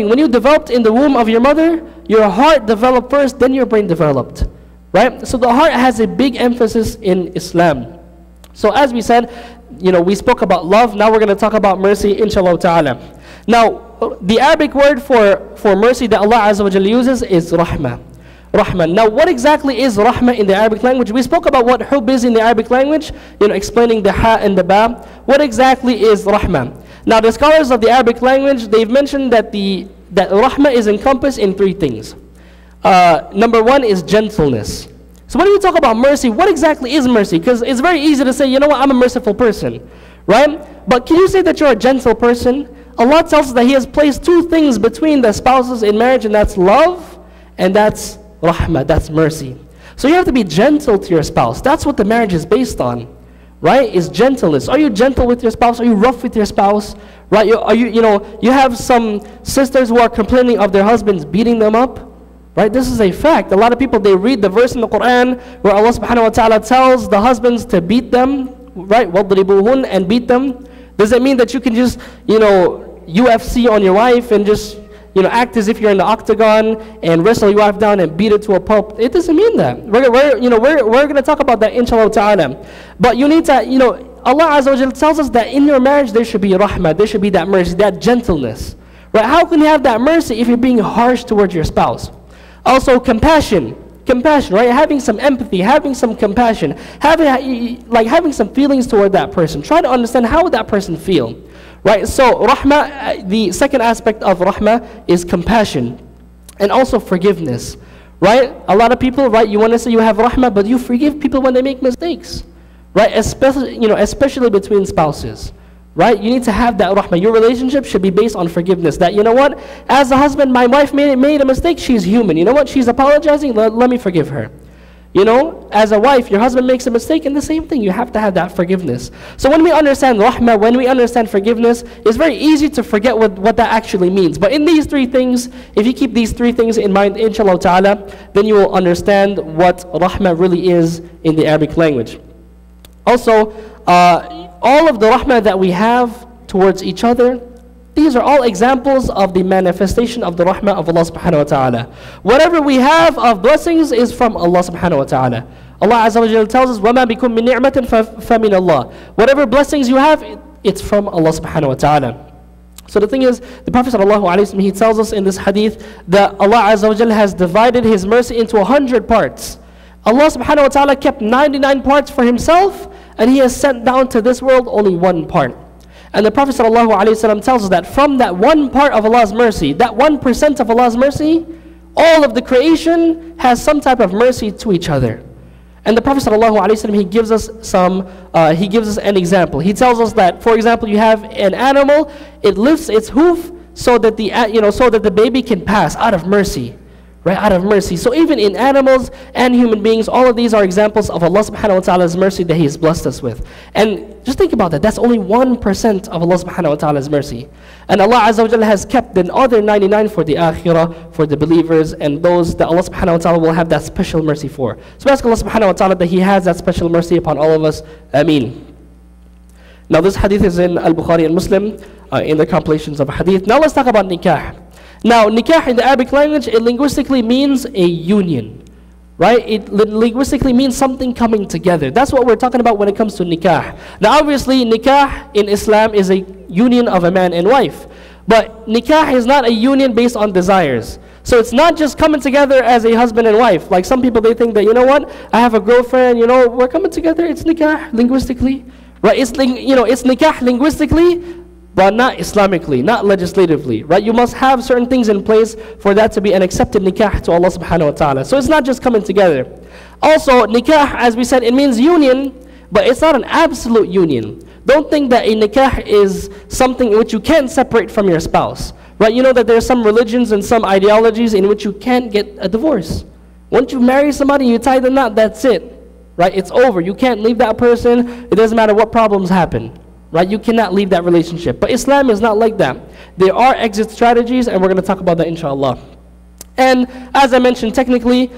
in the womb of your mother, your heart developed first, then your brain developed, right? So the heart has a big emphasis in Islam. So as we said, we spoke about love. Now we're going to talk about mercy, inshallah ta'ala. Now, the Arabic word for mercy that Allah Azza wa Jalla uses is rahmah. Rahmah. Now, what exactly is rahmah in the Arabic language? We spoke about what hub is in the Arabic language, explaining the ha and the ba. What exactly is rahmah? Now, the scholars of the Arabic language, they've mentioned that rahmah is encompassed in three things. Number one is gentleness. So when we talk about mercy, what exactly is mercy? Because it's very easy to say, I'm a merciful person, right? But can you say that you're a gentle person? Allah tells us that He has placed two things between the spouses in marriage, and that's love, and that's rahmah, that's mercy. So you have to be gentle to your spouse. That's what the marriage is based on, right? Is gentleness. Are you gentle with your spouse? Are you rough with your spouse? Right? You have some sisters who are complaining of their husbands beating them up. Right? This is a fact. A lot of people, they read the verse in the Quran where Allah subhanahu wa ta'ala tells the husbands to beat them, right? وَضْرِبُوهُنْ, and beat them. Does it mean that you can just, UFC on your wife and just, act as if you're in the octagon and wrestle your wife down and beat it to a pulp? It doesn't mean that. We're going to talk about that, inshallah ta'ala. But you need to, Allah Azza wa Jalla tells us that in your marriage there should be rahmah, there should be that mercy, that gentleness. Right? How can you have that mercy if you're being harsh towards your spouse? Also, compassion, right? Having some empathy, having some compassion, having some feelings toward that person. Try to understand how would that person feel, right? So, rahmah, the second aspect of rahmah is compassion, and also forgiveness, right? A lot of people, right? You want to say you have rahmah, but you forgive people when they make mistakes, right? Especially between spouses. Right? You need to have that rahmah. Your relationship should be based on forgiveness. That, as a husband, my wife made a mistake, she's human. She's apologizing, let me forgive her. As a wife, your husband makes a mistake, and the same thing, you have to have that forgiveness. So when we understand rahmah, when we understand forgiveness, it's very easy to forget what that actually means. But in these three things, if you keep these three things in mind, inshallah ta'ala, then you will understand what rahmah really is in the Arabic language. Also, all of the rahmah that we have towards each other, these are all examples of the manifestation of the rahmah of Allah subhanahu wa ta'ala. Whatever we have of blessings is from Allah subhanahu wa ta'ala. Allah Azza wa Jalla tells us, وَمَا بِكُم مِّن نِعْمَةٍ فَمِنَ اللَّهِ. Whatever blessings you have, it's from Allah subhanahu wa ta'ala. So the thing is, the Prophet sallallahu alaihi wasallam, he tells us in this hadith that Allah Azza wa Jalla has divided His mercy into 100 parts. Allah subhanahu wa ta'ala kept 99 parts for Himself, and He has sent down to this world only one part. And the Prophet ﷺ tells us that from that one part of Allah's mercy, that 1% of Allah's mercy, all of the creation has some type of mercy to each other. And the Prophet ﷺ, he gives us an example. He tells us that, for example, you have an animal, it lifts its hoof so that the baby can pass out of mercy. Right, out of mercy. So even in animals and human beings, all of these are examples of Allah subhanahu wa ta'ala's mercy that He has blessed us with. And just think about that. That's only 1% of Allah subhanahu wa ta'ala's mercy. And Allah Azza wa Jalla has kept the other 99 for the akhirah, for the believers, and those that Allah subhanahu wa ta'ala will have that special mercy for. So we ask Allah subhanahu wa ta'ala that He has that special mercy upon all of us. Ameen. Now this hadith is in Al-Bukhari and Muslim, in the compilations of hadith. Now let's talk about nikah. Now, nikah in the Arabic language, it linguistically means a union, right? It linguistically means something coming together. That's what we're talking about when it comes to nikah. Now, obviously, nikah in Islam is a union of a man and wife. But nikah is not a union based on desires. So it's not just coming together as a husband and wife. Like some people, they think that, I have a girlfriend, we're coming together. It's nikah linguistically, right? It's nikah linguistically, but not Islamically, not legislatively, right? You must have certain things in place for that to be an accepted nikah to Allah subhanahu wa ta'ala. So it's not just coming together. Also, nikah, as we said, it means union, but it's not an absolute union. Don't think that a nikah is something in which you can't separate from your spouse, right? You know that there are some religions and some ideologies in which you can't get a divorce. Once you marry somebody, you tie the knot, that's it, right? It's over. You can't leave that person. It doesn't matter what problems happen. Right? You cannot leave that relationship. But Islam is not like that. There are exit strategies, and we're going to talk about that inshallah. And as I mentioned, technically,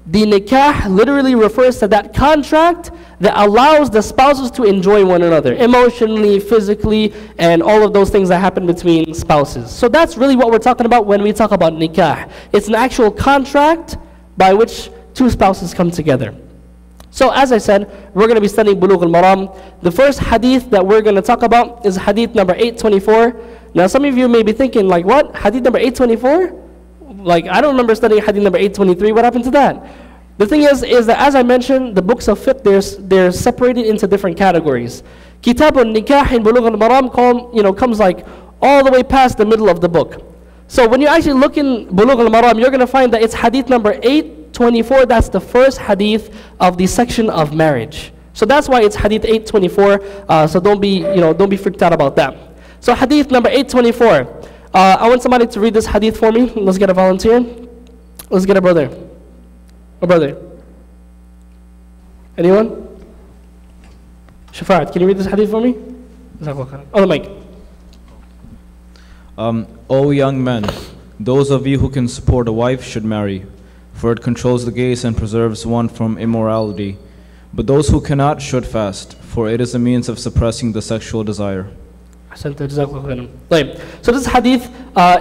The nikah literally refers to that contract that allows the spouses to enjoy one another emotionally, physically, and all of those things that happen between spouses. So that's really what we're talking about when we talk about nikah. It's an actual contract by which two spouses come together. So as I said, we're going to be studying Bulugh al-Maram. The first hadith that we're going to talk about is hadith number 824. Now some of you may be thinking, like, what? Hadith number 824? Like, I don't remember studying hadith number 823. What happened to that? The thing is that as I mentioned, the books of fiqh, they're separated into different categories. Kitab al-Nikah in Bulugh al-Maram comes like all the way past the middle of the book. So when you actually look in Bulugh al-Maram, you're going to find that it's hadith number 824. That's the first hadith of the section of marriage. So that's why it's hadith 824. So don't be freaked out about that. So hadith number 824. I want somebody to read this hadith for me. Let's get a volunteer. Let's get a brother. A brother. Anyone? Shafa'at, can you read this hadith for me? On the mic. O young men, those of you who can support a wife should marry, for it controls the gaze and preserves one from immorality. But those who cannot should fast, for it is a means of suppressing the sexual desire. So this hadith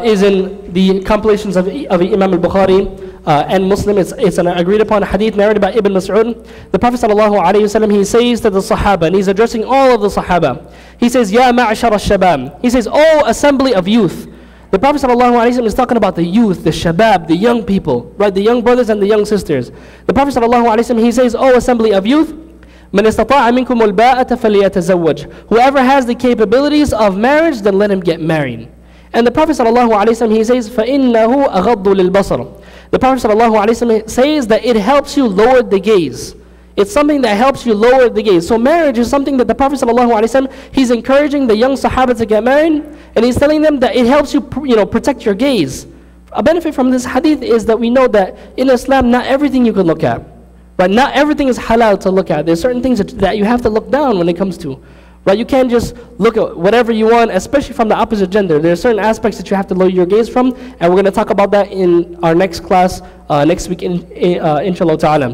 is in the compilations of Imam al-Bukhari and Muslim. It's an agreed upon hadith narrated by Ibn Mas'ud. The Prophet ﷺ, he says to the Sahaba, and he's addressing all of the Sahaba. He says, Ya ma'ashara al-shabab. He says, oh assembly of youth. The Prophet ﷺ is talking about the youth, the shabab, the young people, right? The young brothers and the young sisters. The Prophet ﷺ, he says, oh assembly of youth, من استطاع منكم الباءة فليتزوج. Whoever has the capabilities of marriage, then let him get married. And the Prophet ﷺ, he says, فإنه أغض للبصر. The Prophet ﷺ says that it helps you lower the gaze. It's something that helps you lower the gaze. So marriage is something that the Prophet ﷺ, he's encouraging the young Sahaba to get married, and he's telling them that it helps you, protect your gaze. A benefit from this hadith is that we know that in Islam, not everything you can look at. Right? Not everything is halal to look at. There's certain things that you have to look down when it comes to. Right? You can't just look at whatever you want, especially from the opposite gender. There are certain aspects that you have to lower your gaze from, and we're going to talk about that in our next class next week, inshallah ta'ala.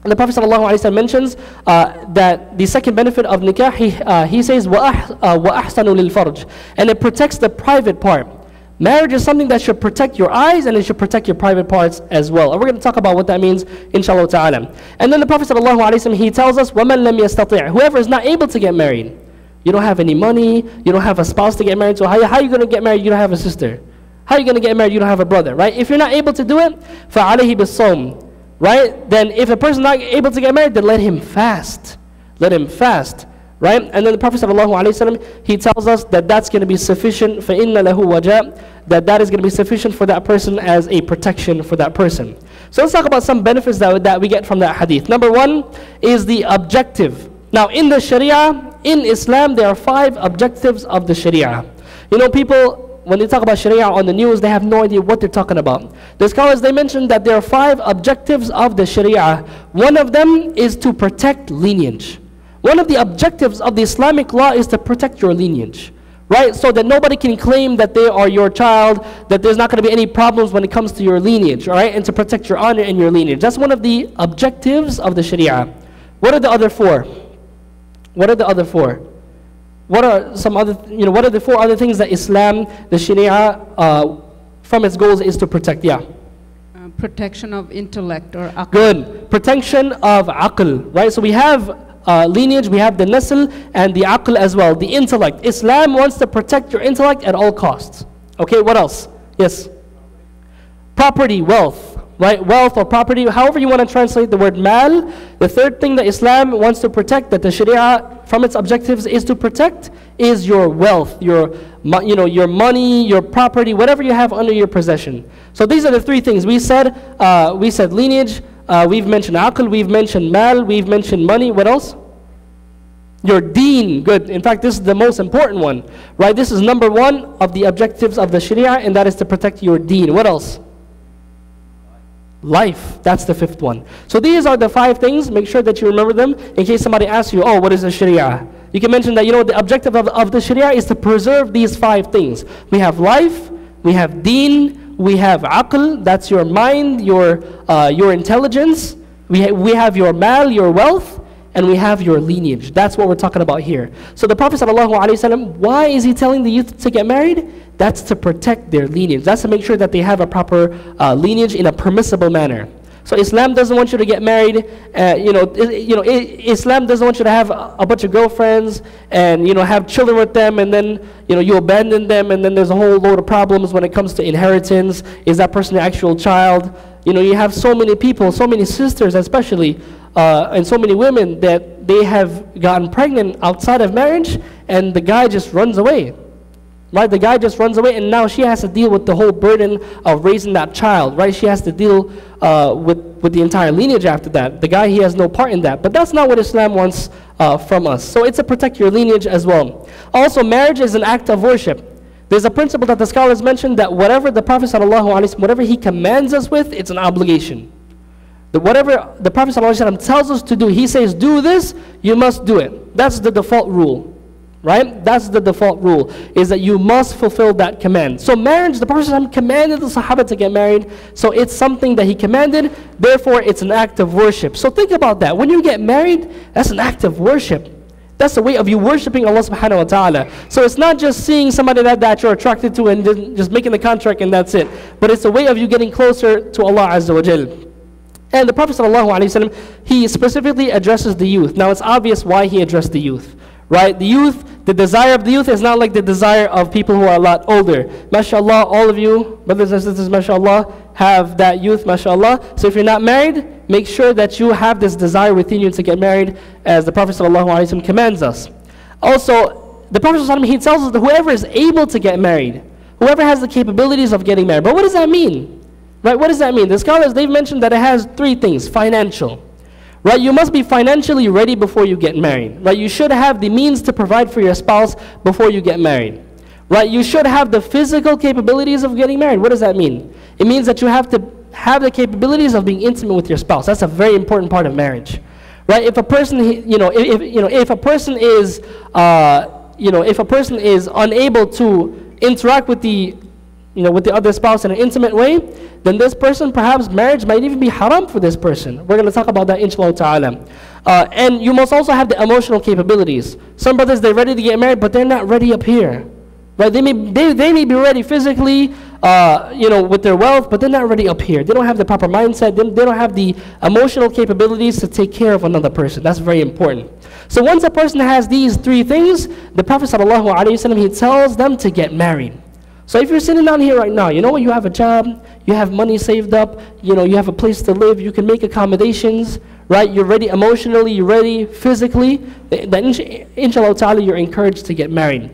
And the Prophet ﷺ mentions that the second benefit of nikah, he says, وَأَحْسَنُ لِلْفَرْجِ, and it protects the private part. Marriage is something that should protect your eyes, and it should protect your private parts as well. And we're going to talk about what that means, inshallah ta'ala. And then the Prophet ﷺ, he tells us, وَمَنْ لَمْ يَسْتَطِعْ, whoever is not able to get married. You don't have any money, you don't have a spouse to get married, so how are you going to get married? You don't have a sister. How are you going to get married? You don't have a brother, right? If you're not able to do it, فَعَلَيْهِ بِالصَّوْمِ, right? Then if a person is not able to get married, then let him fast. Let him fast. Right? And then the Prophet ﷺ, he tells us that that's going to be sufficient, فَإِنَّ لَهُ وَجَاء, that is going to be sufficient for that person as a protection for that person. So let's talk about some benefits that we get from that hadith. Number one is the objective. Now in the Sharia, in Islam, there are 5 objectives of the Sharia. People, when they talk about Sharia on the news, they have no idea what they're talking about. The scholars, they mentioned that there are 5 objectives of the Sharia. One of them is to protect lineage. One of the objectives of the Islamic law is to protect your lineage, right? So that nobody can claim that they are your child, that there's not going to be any problems when it comes to your lineage, right? And to protect your honor and your lineage. That's one of the objectives of the Sharia. What are the other 4? What are the other 4? What are some other, what are the 4 other things that Islam, the Sharia, from its goals is to protect? Yeah. Protection of intellect or aql. Good. Protection of aql, right? So we have lineage, we have the nasl and the aql as well, the intellect. Islam wants to protect your intellect at all costs. Okay, what else? Yes. Property, wealth, right? Wealth or property, however you want to translate the word mal. The third thing that Islam wants to protect, that the Sharia from its objectives is to protect, is your wealth, your money, your property, whatever you have under your possession. So these are the 3 things. We said lineage, we've mentioned aql, we've mentioned mal, we've mentioned money. What else? Your deen. Good. In fact, this is the most important one, right? This is number 1 of the objectives of the Sharia, and that is to protect your deen. What else? Life. That's the 5th one. So these are the 5 things. Make sure that you remember them in case somebody asks you, oh, what is the Sharia? You can mention that, the objective of the Sharia is to preserve these 5 things. We have life, we have deen, we have aql, that's your mind, your intelligence. We have your mal, your wealth, and we have your lineage. That's what we're talking about here. So the Prophet ﷺ, why is he telling the youth to get married? That's to protect their lineage. That's to make sure that they have a proper lineage in a permissible manner. So Islam doesn't want you to get married. Islam doesn't want you to have a bunch of girlfriends and have children with them, and then you abandon them, and then there's a whole load of problems when it comes to inheritance. Is that person an actual child? You have so many people, so many sisters especially, and so many women that they have gotten pregnant outside of marriage, and the guy just runs away. Right? The guy just runs away, and now she has to deal with the whole burden of raising that child. Right? She has to deal with the entire lineage after that. The guy, he has no part in that. But that's not what Islam wants from us. So it's to protect your lineage as well. Also, marriage is an act of worship. There's a principle that the scholars mentioned that whatever the Prophet ﷺ, whatever he commands us with, it's an obligation. That whatever the Prophet ﷺ tells us to do, he says, do this, you must do it. That's the default rule. Right? That's the default rule, is that you must fulfill that command. So marriage, the Prophet ﷺ commanded the Sahaba to get married, so it's something that he commanded, therefore it's an act of worship. So think about that. When you get married, that's an act of worship. That's the way of you worshiping Allah subhanahu wa ta'ala. So it's not just seeing somebody that you're attracted to and just making the contract and that's it. But it's a way of you getting closer to Allah Azza wa Jal. And the Prophet ﷺ, he specifically addresses the youth. Now it's obvious why he addressed the youth. Right? The youth, the desire of the youth is not like the desire of people who are a lot older. MashaAllah, all of you, brothers and sisters, MashaAllah, have that youth, MashaAllah. So if you're not married, make sure that you have this desire within you to get married, as the Prophet ﷺ commands us. Also, the Prophet ﷺ, he tells us that whoever is able to get married, whoever has the capabilities of getting married. But what does that mean? Right? What does that mean? The scholars, they've mentioned that it has three things. Financial. Right? You must be financially ready before you get married. Right? You should have the means to provide for your spouse before you get married. Right? You should have the physical capabilities of getting married. What does that mean? It means that you have to have the capabilities of being intimate with your spouse. That's a very important part of marriage. Right? If a person, if a person is, if a person is unable to interact with the other spouse in an intimate way, then this person, perhaps marriage might even be haram for this person. We're going to talk about that inshallah ta'ala. And you must also have the emotional capabilities. Some brothers, they're ready to get married, but they're not ready up here. Right? They may be ready physically, with their wealth, but they're not ready up here. They don't have the proper mindset. They don't have the emotional capabilities to take care of another person. That's very important. So once a person has these three things, the Prophet ﷺ, he tells them to get married. So if you're sitting down here right now, you have a job, you have money saved up, you have a place to live, you can make accommodations, right? You're ready emotionally, you're ready physically, then inshallah ta'ala, you're encouraged to get married.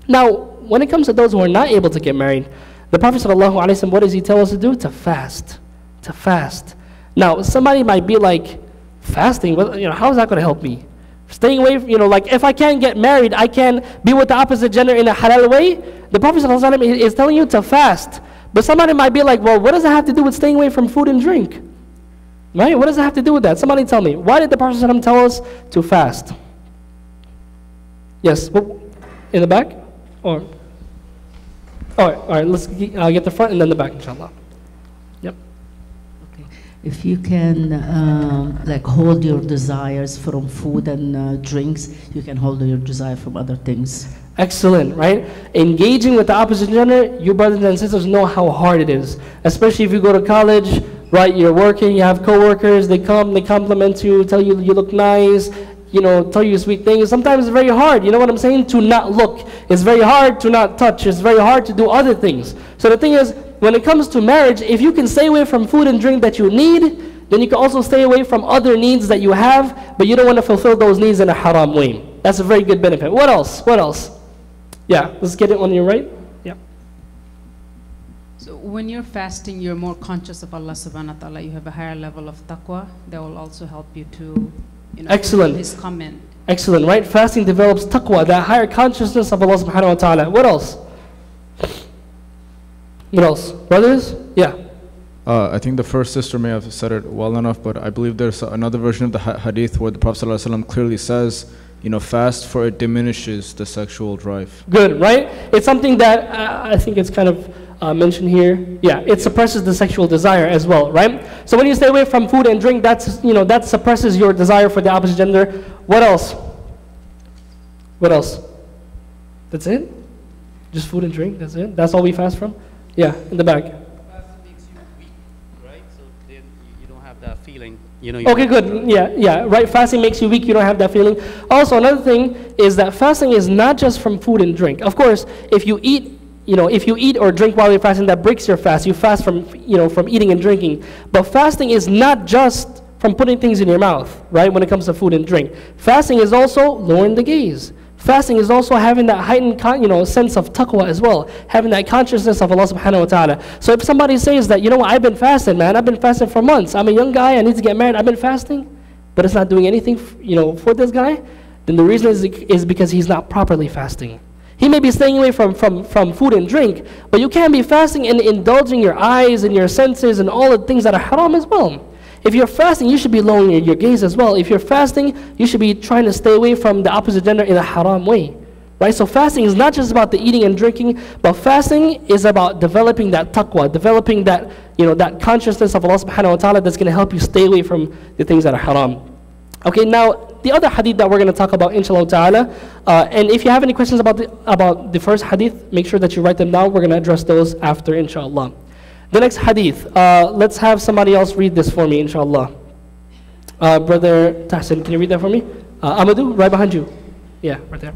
Now, when it comes to those who are not able to get married, the Prophet ﷺ, what does he tell us to do? To fast. To fast. Now, somebody might be like, fasting, how is that going to help me? Staying away, like if I can't get married, I can be with the opposite gender in a halal way. The Prophet ﷺ is telling you to fast. But somebody might be like, well, what does that have to do with staying away from food and drink? Right? What does that have to do with that? Somebody tell me. Why did the Prophet ﷺ tell us to fast? Yes, in the back? Or? All right, let's get the front and then the back, inshallah. Yep. Okay. If you can hold your desires from food and drinks, you can hold your desire from other things. Excellent, right? Engaging with the opposite gender, you brothers and sisters know how hard it is. Especially if you go to college, right? You're working, you have coworkers, they come, they compliment you, tell you you look nice, tell you sweet things. Sometimes it's very hard, you know what I'm saying? To not look. It's very hard to not touch. It's very hard to do other things. So the thing is, when it comes to marriage, if you can stay away from food and drink that you need, then you can also stay away from other needs that you have, but you don't want to fulfill those needs in a haram way. That's a very good benefit. What else? What else? Yeah, let's get it on your right. Yeah. So when you're fasting, you're more conscious of Allah subhanahu wa ta'ala. You have a higher level of taqwa. That will also help you to Excellent. His comment. Excellent, right? Fasting develops taqwa, that higher consciousness of Allah subhanahu wa ta'ala. What else? What else? Brothers? Yeah. I think the first sister may have said it well enough, but I believe there's another version of the hadith where the Prophet ﷺ clearly says, fast for it diminishes the sexual drive. Good, right? It's something that I think it's kind of mentioned here. Yeah, it suppresses the sexual desire as well, right? So when you stay away from food and drink, that suppresses your desire for the opposite gender. What else? What else? That's it? Just food and drink, that's it? That's all we fast from? Yeah, in the back. Fasting makes you weak, right? So then you don't have that feeling. Okay, good. Yeah, right. Fasting makes you weak. You don't have that feeling. Also, another thing is that fasting is not just from food and drink. Of course, if you eat or drink while you're fasting, that breaks your fast. You fast from eating and drinking. But fasting is not just from putting things in your mouth, right? When it comes to food and drink, fasting is also lowering the gaze. Fasting is also having that heightened sense of taqwa as well, having that consciousness of Allah subhanahu wa ta'ala. So if somebody says that, I've been fasting, man, I've been fasting for months, I'm a young guy, I need to get married, I've been fasting, but it's not doing anything for this guy, then the reason is because he's not properly fasting. He may be staying away from food and drink, but you can't be fasting and indulging your eyes and your senses and all the things that are haram as well. If you're fasting, you should be lowering your gaze as well. If you're fasting, you should be trying to stay away from the opposite gender in a haram way. Right? So fasting is not just about the eating and drinking, but fasting is about developing that taqwa, developing that, that consciousness of Allah subhanahu wa ta'ala that's going to help you stay away from the things that are haram. Okay, now the other hadith that we're going to talk about, inshallah ta'ala, and if you have any questions about the first hadith, make sure that you write them down. We're going to address those after, inshallah. The next hadith, let's have somebody else read this for me, inshallah. Brother Tahsin, can you read that for me? Amadou, right behind you. Yeah, right there.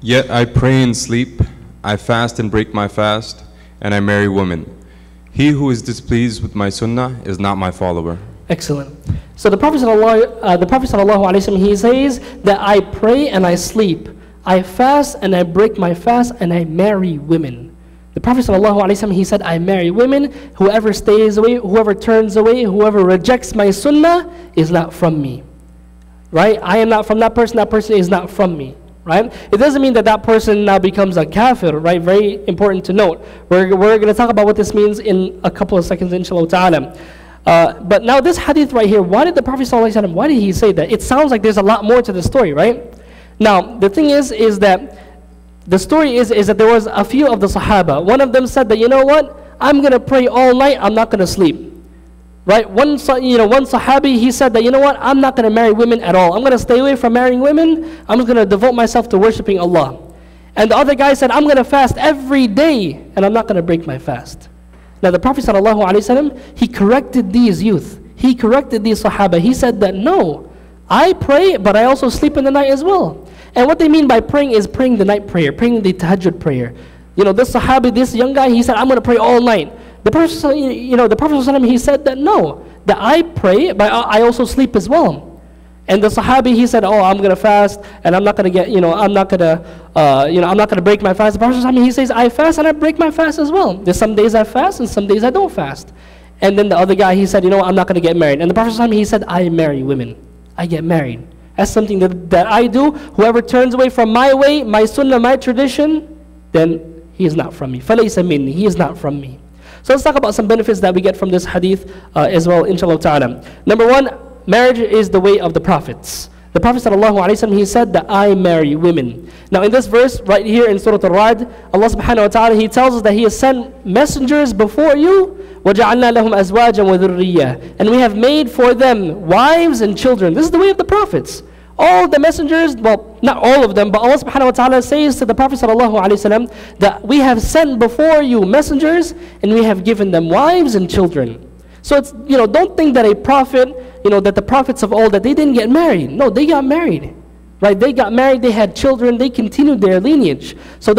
Yet I pray and sleep, I fast and break my fast, and I marry women. He who is displeased with my sunnah is not my follower. Excellent. So the Prophet ﷺ, he says that I pray and I sleep, I fast and I break my fast, and I marry women. The Prophet ﷺ, he said, I marry women. Whoever stays away, whoever turns away, whoever rejects my sunnah is not from me. Right? I am not from that person is not from me. Right? It doesn't mean that person now becomes a kafir, right? Very important to note. We're going to talk about what this means in a couple of seconds, inshallah ta'ala. But now this hadith right here, why did the Prophet ﷺ, why did he say that? It sounds like there's a lot more to the story, right? Now, the thing is that the story is that there was a few of the Sahaba. One of them said that, what? I'm going to pray all night, I'm not going to sleep. Right? One Sahabi, he said that, what? I'm not going to marry women at all. I'm going to stay away from marrying women. I'm just going to devote myself to worshiping Allah. And the other guy said, I'm going to fast every day, and I'm not going to break my fast. Now the Prophet ﷺ, he corrected these youth. He corrected these Sahaba. He said that, no, I pray, but I also sleep in the night as well. And what they mean by praying is praying the night prayer, praying the tahajjud prayer. This Sahabi, this young guy, he said, I'm going to pray all night. The Prophet, the Prophet, he said that no, that I pray, but I also sleep as well. And the Sahabi, he said, I'm going to fast, and I'm not going to get, I'm not going to break my fast. The Prophet, he says, I fast and I break my fast as well. There's some days I fast and some days I don't fast. And then the other guy, he said, I'm not going to get married. And the Prophet, he said, I marry women. I get married. That's something that I do. Whoever turns away from my way, my sunnah, my tradition, then he is not from me. فَلَيْسَ مِنِّي. He is not from me. So let's talk about some benefits that we get from this hadith as well, inshallah ta'ala. Number one, marriage is the way of the prophets. The Prophet ﷺ, he said that I marry women. Now in this verse, right here in Surah Al-Ra'd, Allah subhanahu wa ta'ala, he tells us that he has sent messengers before you, وَجَعَلْنَا لَهُمْ أَزْوَاجًا وَذُرِّيَّةً, and we have made for them wives and children. This is the way of the prophets. All the messengers, well, not all of them, but Allah subhanahu wa ta'ala says to the Prophet ﷺ that we have sent before you messengers, and we have given them wives and children. So it's, don't think that a prophet, that the prophets of old, that they didn't get married. No, they got married. Right? They got married, they had children, they continued their lineage. So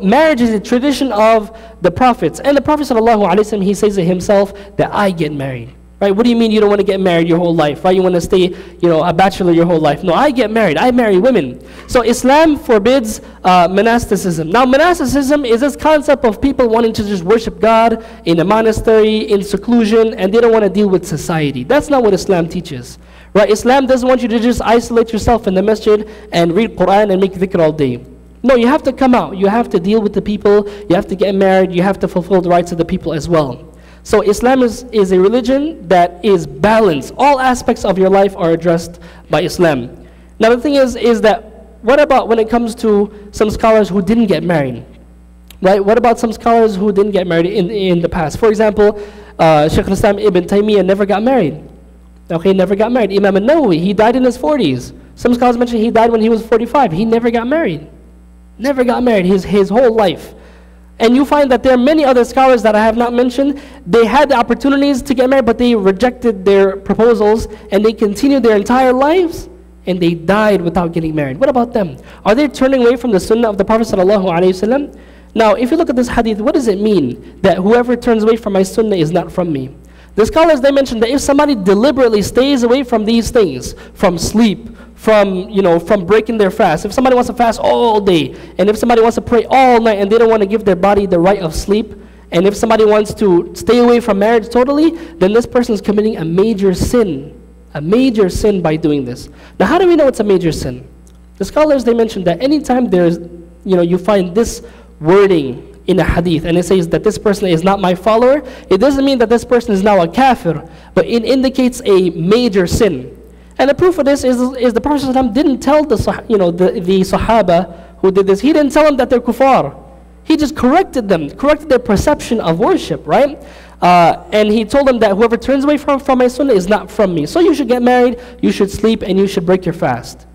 marriage is a tradition of the prophets. And the Prophet ﷺ, he says it himself that I get married. Right? What do you mean you don't want to get married your whole life? Right? You want to stay, a bachelor your whole life? No, I get married. I marry women. So Islam forbids monasticism. Now monasticism is this concept of people wanting to just worship God in a monastery, in seclusion, and they don't want to deal with society. That's not what Islam teaches. Right? Islam doesn't want you to just isolate yourself in the masjid and read Quran and make dhikr all day. No, you have to come out. You have to deal with the people. You have to get married. You have to fulfill the rights of the people as well. So Islam is a religion that is balanced. All aspects of your life are addressed by Islam. Now the thing is that what about when it comes to some scholars who didn't get married? Right? What about some scholars who didn't get married in the past? For example, Shaykh al-Islam Ibn Taymiyyah never got married. Okay, never got married. Imam al-Nawawi, he died in his 40s. Some scholars mention he died when he was 45. He never got married. Never got married his whole life. And you find that there are many other scholars that I have not mentioned. They had the opportunities to get married, but they rejected their proposals, and they continued their entire lives, and they died without getting married. What about them? Are they turning away from the sunnah of the Prophet ﷺ? Now, if you look at this hadith, what does it mean that whoever turns away from my sunnah is not from me? The scholars, they mentioned that if somebody deliberately stays away from these things, from sleep, from breaking their fast, if somebody wants to fast all day, and if somebody wants to pray all night and they don't want to give their body the right of sleep, and if somebody wants to stay away from marriage totally, then this person is committing a major sin by doing this. Now, how do we know it's a major sin? The scholars, they mentioned that anytime there's, you find this wording in a hadith, and it says that this person is not my follower, it doesn't mean that this person is now a kafir, but it indicates a major sin. And the proof of this is the Prophet ﷺ didn't tell the Sahaba who did this, he didn't tell them that they're kuffar. He just corrected them, corrected their perception of worship, right? And he told them that whoever turns away from my sunnah is not from me. So you should get married, you should sleep, and you should break your fast.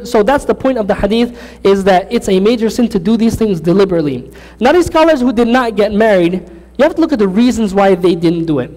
So that's the point of the hadith, is that it's a major sin to do these things deliberately. Now these scholars who did not get married, you have to look at the reasons why they didn't do it.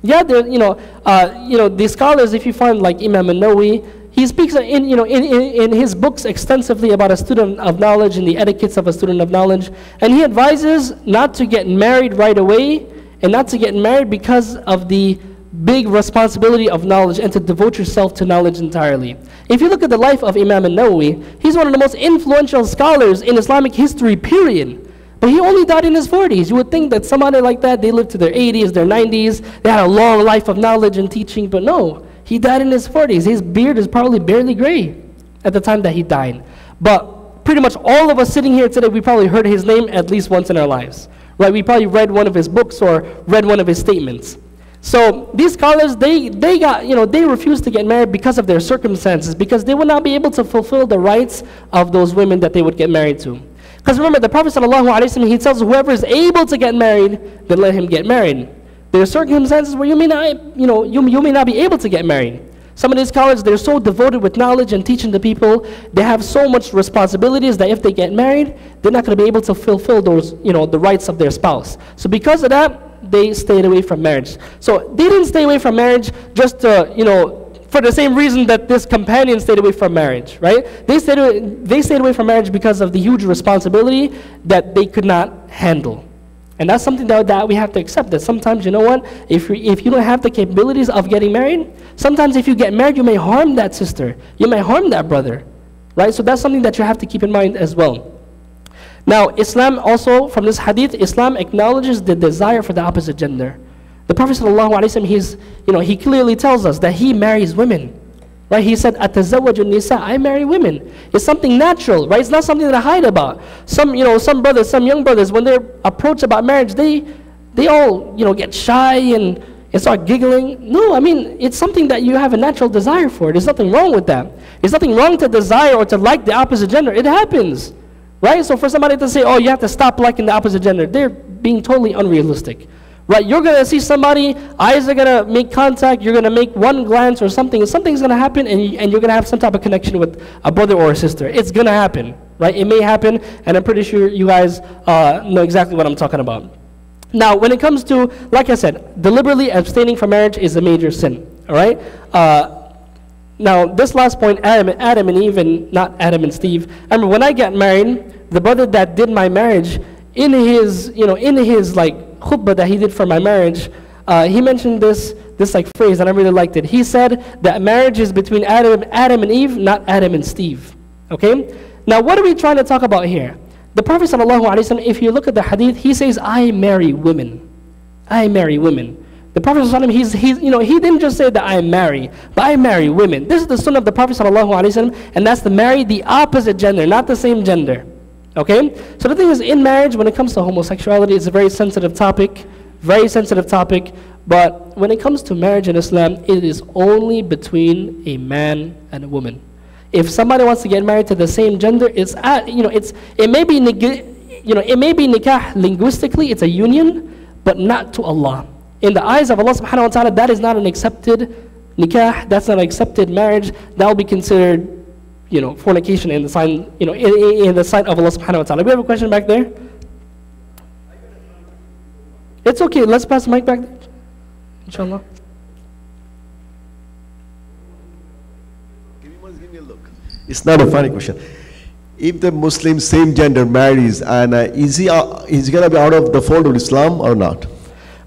Yeah, these scholars, if you find like Imam al-Nawawi, he speaks in his books extensively about a student of knowledge and the etiquettes of a student of knowledge. And he advises not to get married right away, and not to get married because of the big responsibility of knowledge, and to devote yourself to knowledge entirely. If you look at the life of Imam al-Nawawi, he's one of the most influential scholars in Islamic history, period. But he only died in his 40s. You would think that somebody like that, they lived to their 80s, their 90s, they had a long life of knowledge and teaching, but no, he died in his 40s. His beard is probably barely gray at the time that he died. But pretty much all of us sitting here today, we probably heard his name at least once in our lives. Right? We probably read one of his books or read one of his statements. So these scholars, they refused to get married because of their circumstances, because they would not be able to fulfill the rights of those women that they would get married to. Because remember, the Prophet ﷺ, he tells whoever is able to get married, then let him get married. There are circumstances where you may not be able to get married. Some of these scholars, they're so devoted with knowledge and teaching the people, they have so much responsibilities that if they get married, they're not going to be able to fulfill those, the rights of their spouse. So because of that, they stayed away from marriage. So they didn't stay away from marriage just to, for the same reason that this companion stayed away from marriage, right? They stayed away from marriage because of the huge responsibility that they could not handle. And that's something that we have to accept, that sometimes, if you don't have the capabilities of getting married, sometimes if you get married, you may harm that sister, you may harm that brother, right? So that's something that you have to keep in mind as well. Now, Islam also, from this hadith, Islam acknowledges the desire for the opposite gender. The Prophet ﷺ, he clearly tells us that he marries women. Right? He said, "Atazawwaju nisa," I marry women. It's something natural, right? It's not something that I hide about. Some brothers, some young brothers, when they're approached about marriage, they all, get shy and start giggling. No, I mean, it's something that you have a natural desire for. There's nothing wrong with that. There's nothing wrong to desire or to like the opposite gender. It happens, right? So for somebody to say, "Oh, you have to stop liking the opposite gender," they're being totally unrealistic. Right, you're going to see somebody, eyes are going to make contact, you're going to make one glance or something's going to happen, and you're going to have some type of connection with a brother or a sister. It's going to happen, right? It may happen, and I'm pretty sure you guys know exactly what I'm talking about. Now, when it comes to, like I said, deliberately abstaining from marriage is a major sin, all right? Now, this last point, Adam and Eve, and not Adam and Steve. I remember when I got married, the brother that did my marriage, in his khutbah that he did for my marriage, he mentioned this phrase, and I really liked it. He said that marriage is between Adam and Eve, not Adam and Steve. Okay? Now, what are we trying to talk about here? The Prophet ﷺ, if you look at the hadith, he says, "I marry women. I marry women." The Prophet ﷺ, he didn't just say that I marry, but I marry women. This is the sunnah of the Prophet ﷺ, and that's to marry the opposite gender, not the same gender. Okay? So the thing is, in marriage, when it comes to homosexuality, it's a very sensitive topic, but when it comes to marriage in Islam, it is only between a man and a woman. If somebody wants to get married to the same gender, it it may be nikah linguistically, it's a union, but not to Allah. In the eyes of Allah subhanahu wa ta'ala, that is not an accepted nikah, that's not an accepted marriage. That will be considered, fornication in the sign, in the sight of Allah subhanahu wa ta'ala. We have a question back there? It's okay, let's pass the mic back there. Inshallah. Give me a look. It's not a funny question. If the Muslim same gender marries, and is he going to be out of the fold of Islam or not?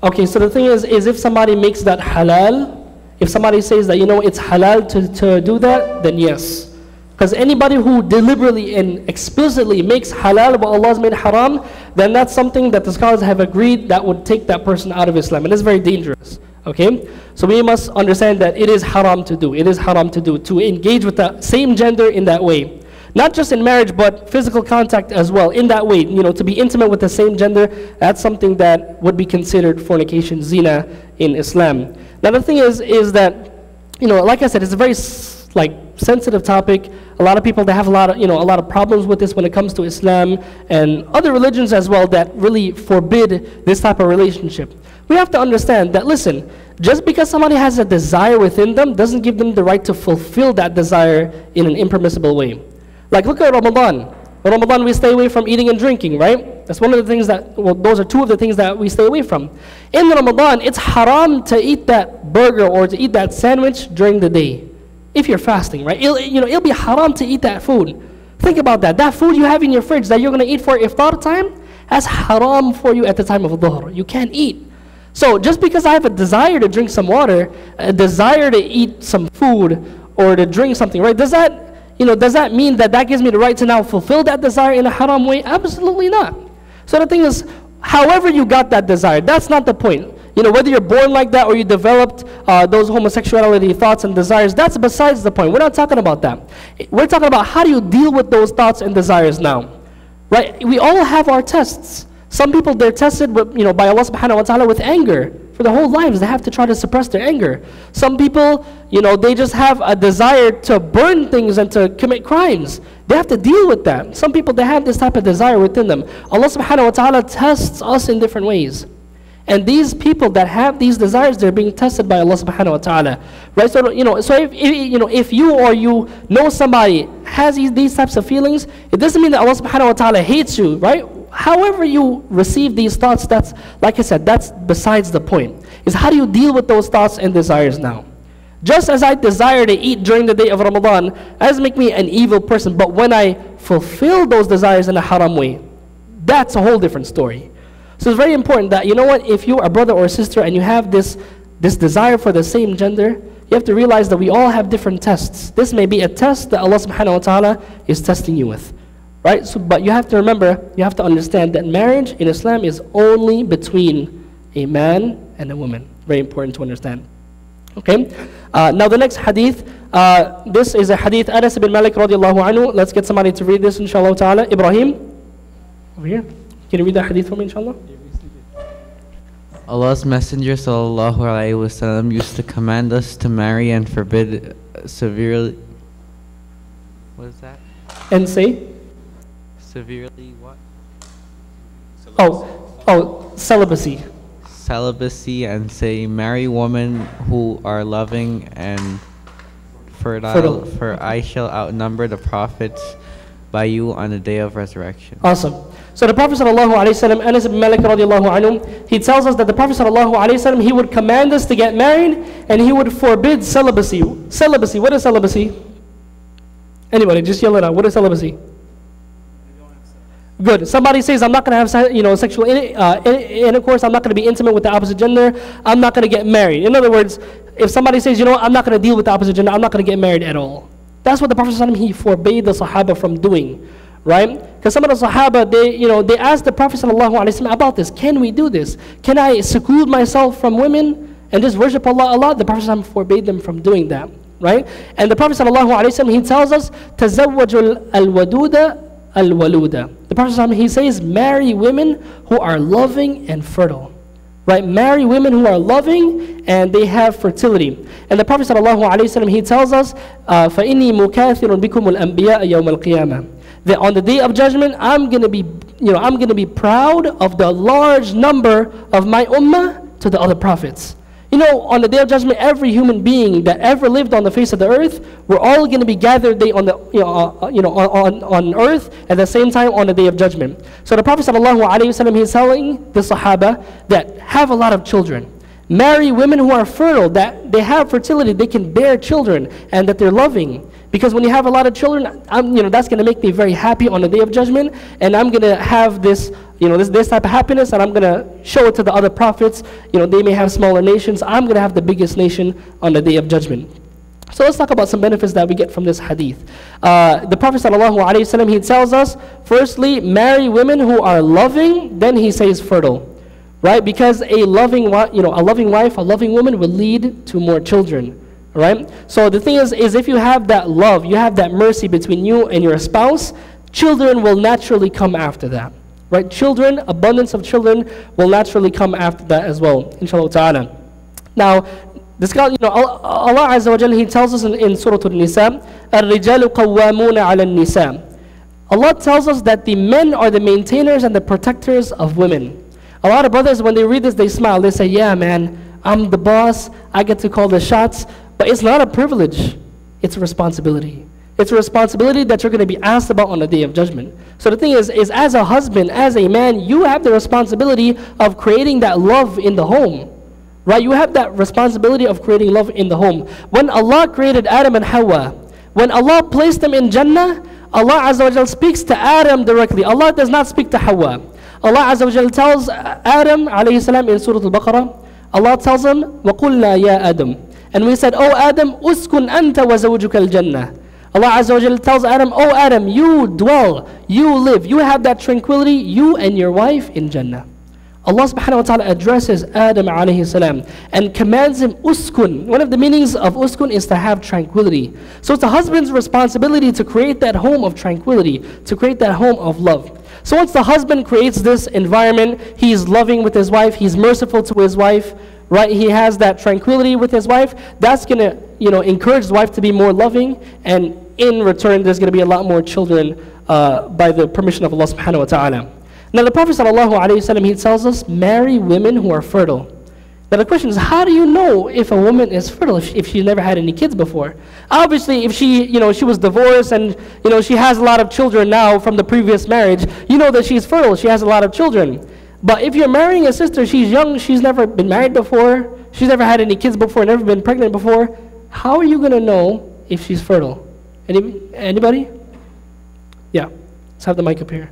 Okay, so the thing is if somebody makes that halal, if somebody says that, it's halal to do that, then yes. Because anybody who deliberately and explicitly makes halal what Allah has made haram, then that's something that the scholars have agreed that would take that person out of Islam. And it's very dangerous. Okay? So we must understand that it is haram to do. It is haram to do, to engage with the same gender in that way. Not just in marriage, but physical contact as well. In that way, to be intimate with the same gender, that's something that would be considered fornication, zina in Islam. Now the thing is that, like I said, it's a very sensitive topic. A lot of people, they have a lot of problems with this when it comes to Islam and other religions as well that really forbid this type of relationship. We have to understand that, listen, just because somebody has a desire within them doesn't give them the right to fulfill that desire in an impermissible way. Like, look at Ramadan. In Ramadan, we stay away from eating and drinking, right? That's one of the things those are two of the things that we stay away from. In Ramadan, it's haram to eat that burger or to eat that sandwich during the day. If you're fasting, right? It'll be haram to eat that food. Think about that. That food you have in your fridge that you're going to eat for iftar time, that's haram for you at the time of dhuhr. You can't eat. So just because I have a desire to drink some water, a desire to eat some food, or to drink something, right? Does that mean that gives me the right to now fulfill that desire in a haram way? Absolutely not. So the thing is, however you got that desire, that's not the point. Whether you're born like that or you developed those homosexuality thoughts and desires, that's besides the point. We're not talking about that. We're talking about how do you deal with those thoughts and desires now, right? We all have our tests. Some people, they're tested with, by Allah subhanahu wa ta'ala with anger. For their whole lives, they have to try to suppress their anger. Some people, they just have a desire to burn things and to commit crimes. They have to deal with that. Some people, they have this type of desire within them. Allah subhanahu wa ta'ala tests us in different ways. And these people that have these desires, they're being tested by Allah subhanahu wa ta'ala. Right? So, if you or you know somebody has these types of feelings, it doesn't mean that Allah subhanahu wa ta'ala hates you, right? However you receive these thoughts, that's, like I said, that's besides the point. Is how do you deal with those thoughts and desires now? Just as I desire to eat during the day of Ramadan, that doesn't make me an evil person. But when I fulfill those desires in a haram way, that's a whole different story. So it's very important that, if you're a brother or a sister and you have this desire for the same gender, you have to realize that we all have different tests. This may be a test that Allah subhanahu wa ta'ala is testing you with. Right? So, but you have to remember, you have to understand that marriage in Islam is only between a man and a woman. Very important to understand. Okay? Now the next hadith, this is a hadith Anas ibn Malik radiallahu anhu. Let's get somebody to read this, inshallah ta'ala. Ibrahim, over here. Can you read that hadith for me, inshallah? Allah's Messenger sallallahu alaihi wasallam used to command us to marry and forbid severely. What is that? And say? Severely what? Celibacy. Celibacy, and say, marry women who are loving and fertile, for I shall outnumber the prophets by you on the day of resurrection. Awesome. So the Prophet sallallahu alaihi wasallam, Anas ibn Malik radiallahu anhu, he tells us that the Prophet sallallahu alaihi wasallam, he would command us to get married and he would forbid celibacy. Celibacy, what is celibacy? Anybody, just yell it out. What is celibacy? Good. Somebody says, I'm not going to have sexual intercourse. I'm not going to be intimate with the opposite gender. I'm not going to get married. In other words, if somebody says, I'm not going to deal with the opposite gender, I'm not going to get married at all. That's what the Prophet ﷺ, he forbade the Sahaba from doing. Right? Because some of the Sahaba, they asked the Prophet ﷺ about this. Can we do this? Can I seclude myself from women and just worship Allah? The Prophet ﷺ forbade them from doing that. Right? And the Prophet ﷺ, he tells us, تَزَوَّجُ الْوَدُودَ al-waluda. The Prophet he says, marry women who are loving and fertile. Right? Marry women who are loving and they have fertility. And the Prophet he tells us, فَإِنِّي مُكَاثِرٌ بِكُمُ الْأَنْبِيَاءَ يَوْمَ الْقِيَامَةِ, that on the day of judgment, I'm going to be, I'm going to be proud of the large number of my ummah to the other prophets. On the Day of Judgment, every human being that ever lived on the face of the earth, we're all going to be gathered on the, on earth at the same time on the Day of Judgment. So the Prophet ﷺ, he's telling the Sahaba that have a lot of children. Marry women who are fertile, that they have fertility, they can bear children, and that they're loving. Because when you have a lot of children, that's going to make me very happy on the Day of Judgment, and I'm going to have this, this type of happiness, and I'm going to show it to the other prophets. They may have smaller nations. I'm going to have the biggest nation on the Day of Judgment. So let's talk about some benefits that we get from this hadith. The Prophet ﷺ, he tells us, firstly, marry women who are loving, then he says fertile. Right? Because a loving wife, a loving woman will lead to more children. Right? So the thing is if you have that love, you have that mercy between you and your spouse, children will naturally come after that. Right? Children, abundance of children will naturally come after that as well, inshallah ta'ala. Now, this guy, Allah Azza wa Jalla, He tells us in Surah An-Nisa, الرِّجَالُ قَوَّامُونَ عَلَى النِّسَاءِ. Allah tells us that the men are the maintainers and the protectors of women. A lot of brothers, when they read this, they smile. They say, yeah, man, I'm the boss. I get to call the shots. But it's not a privilege. It's a responsibility. It's a responsibility that you're going to be asked about on the Day of Judgment. So the thing is as a husband, as a man, you have the responsibility of creating that love in the home. Right? You have that responsibility of creating love in the home. When Allah created Adam and Hawa, when Allah placed them in Jannah, Allah Azza wa Jal speaks to Adam directly. Allah does not speak to Hawa. Allah Azza wa Jal tells Adam alayhi salam in Surah Al-Baqarah, Allah tells him, وَقُلْنَا يَا Adam. And we said, oh Adam, uskun anta wa zawjuka al-jannah. Allah Azza wa Jal tells Adam, oh Adam, you dwell, you live, you have that tranquility, you and your wife in Jannah. Allah subhanahu wa ta'ala addresses Adam alayhi salam and commands him uskun. One of the meanings of uskun is to have tranquility. So it's the husband's responsibility to create that home of tranquility, to create that home of love. So once the husband creates this environment, he's loving with his wife, he's merciful to his wife, right? He has that tranquility with his wife. That's going to, encourage his wife to be more loving, and in return, there's going to be a lot more children by the permission of Allah subhanahu wa ta'ala. Now the Prophet ﷺ, he tells us, marry women who are fertile. Now the question is, how do you know if a woman is fertile if she never had any kids before? Obviously, if she, she was divorced and, she has a lot of children now from the previous marriage, you know that she's fertile, she has a lot of children. But if you're marrying a sister, she's young, she's never been married before, she's never had any kids before, never been pregnant before, how are you going to know if she's fertile? Anybody? Yeah, let's have the mic up here.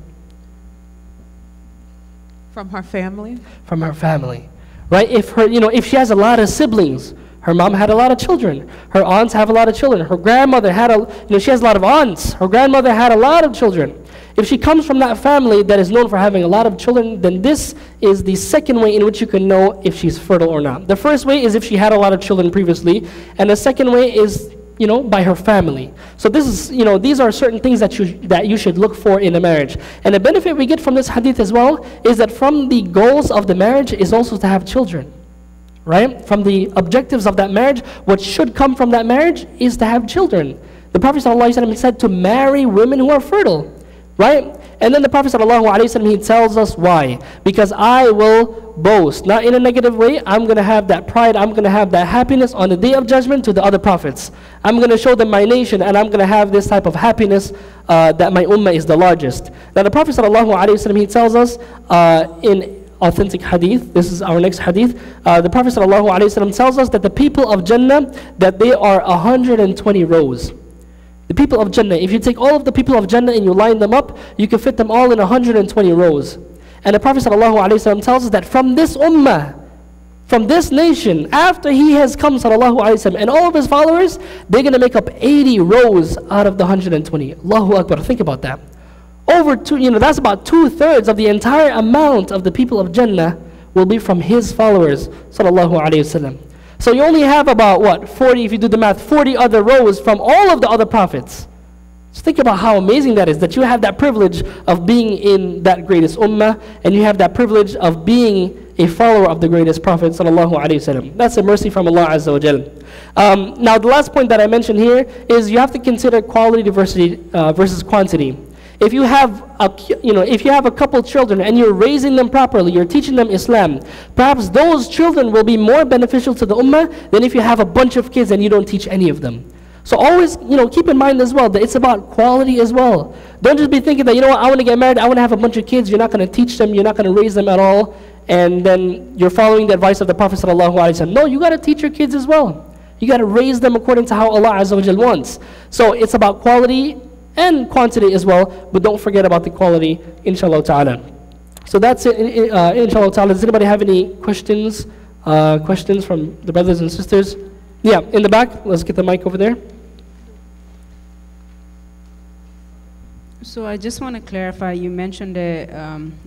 From her family? From her family. Right? If she has a lot of siblings, her mom had a lot of children, her aunts have a lot of children, her grandmother had she has a lot of aunts, her grandmother had a lot of children. If she comes from that family that is known for having a lot of children, then this is the second way in which you can know if she's fertile or not. The first way is if she had a lot of children previously, and the second way is by her family. So this is, these are certain things that you should look for in a marriage. And the benefit we get from this hadith as well is that from the goals of the marriage is also to have children. Right? From the objectives of that marriage, what should come from that marriage is to have children. The Prophet ﷺ said to marry women who are fertile. Right? And then the Prophet ﷺ, he tells us why. Because I will boast, not in a negative way. I'm going to have that pride, I'm going to have that happiness on the Day of Judgment to the other prophets. I'm going to show them my nation, and I'm going to have this type of happiness that my ummah is the largest. Now the Prophet ﷺ, he tells us in authentic hadith, this is our next hadith, the Prophet ﷺ tells us that the people of Jannah, that they are 120 rows. The people of Jannah, if you take all of the people of Jannah and you line them up, you can fit them all in 120 rows. And the Prophet ﷺ tells us that from this ummah, from this nation, after he has come ﷺ, and all of his followers, they're going to make up 80 rows out of the 120. Allahu Akbar, think about that. That's about 2/3 of the entire amount of the people of Jannah will be from his followers ﷺ. So you only have about 40, if you do the math, 40 other rows from all of the other prophets. Just think about how amazing that is, that you have that privilege of being in that greatest ummah, and you have that privilege of being a follower of the greatest prophet sallallahu alaihi wasallam. That's a mercy from Allah Azza wa Jal. Now the last point that I mentioned here is you have to consider quality versus quantity. If you have if you have a couple children and you're raising them properly, you're teaching them Islam, perhaps those children will be more beneficial to the ummah than if you have a bunch of kids and you don't teach any of them. So always, keep in mind as well that it's about quality as well. Don't just be thinking that, I want to get married, I want to have a bunch of kids, you're not going to teach them, you're not going to raise them at all, and then you're following the advice of the Prophet ﷺ. No, you got to teach your kids as well. You got to raise them according to how Allah Azza wa Jal wants. So it's about quality and quantity as well, but don't forget about the quality, inshallah ta'ala. So that's it, inshallah ta'ala. Does anybody have any questions? Questions from the brothers and sisters? Yeah, in the back. Let's get the mic over there. So I just want to clarify, you mentioned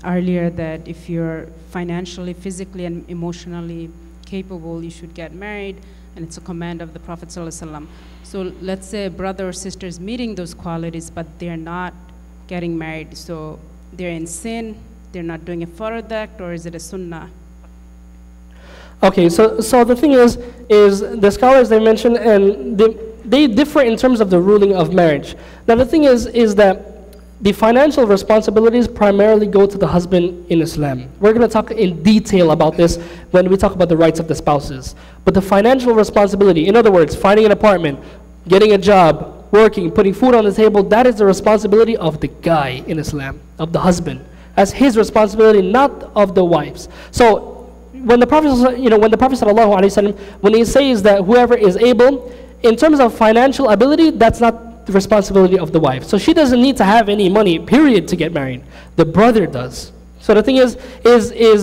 earlier that if you're financially, physically, and emotionally capable, you should get married, and it's a command of the Prophet ﷺ. So let's say a brother or sister is meeting those qualities, but they're not getting married. So they're in sin, they're not doing a farad act, or is it a sunnah? Okay, so the thing is the scholars they mentioned, and they differ in terms of the ruling of marriage. Now the thing is that the financial responsibilities primarily go to the husband in Islam. We're going to talk in detail about this when we talk about the rights of the spouses. But the financial responsibility, in other words, finding an apartment, getting a job, working, putting food on the table, that is the responsibility of the guy in Islam, of the husband. That's his responsibility, not of the wives. So when the Prophet, ﷺ, when he says that whoever is able, in terms of financial ability, that's not the responsibility of the wife. So she doesn't need to have any money, period, to get married. The brother does. So the thing is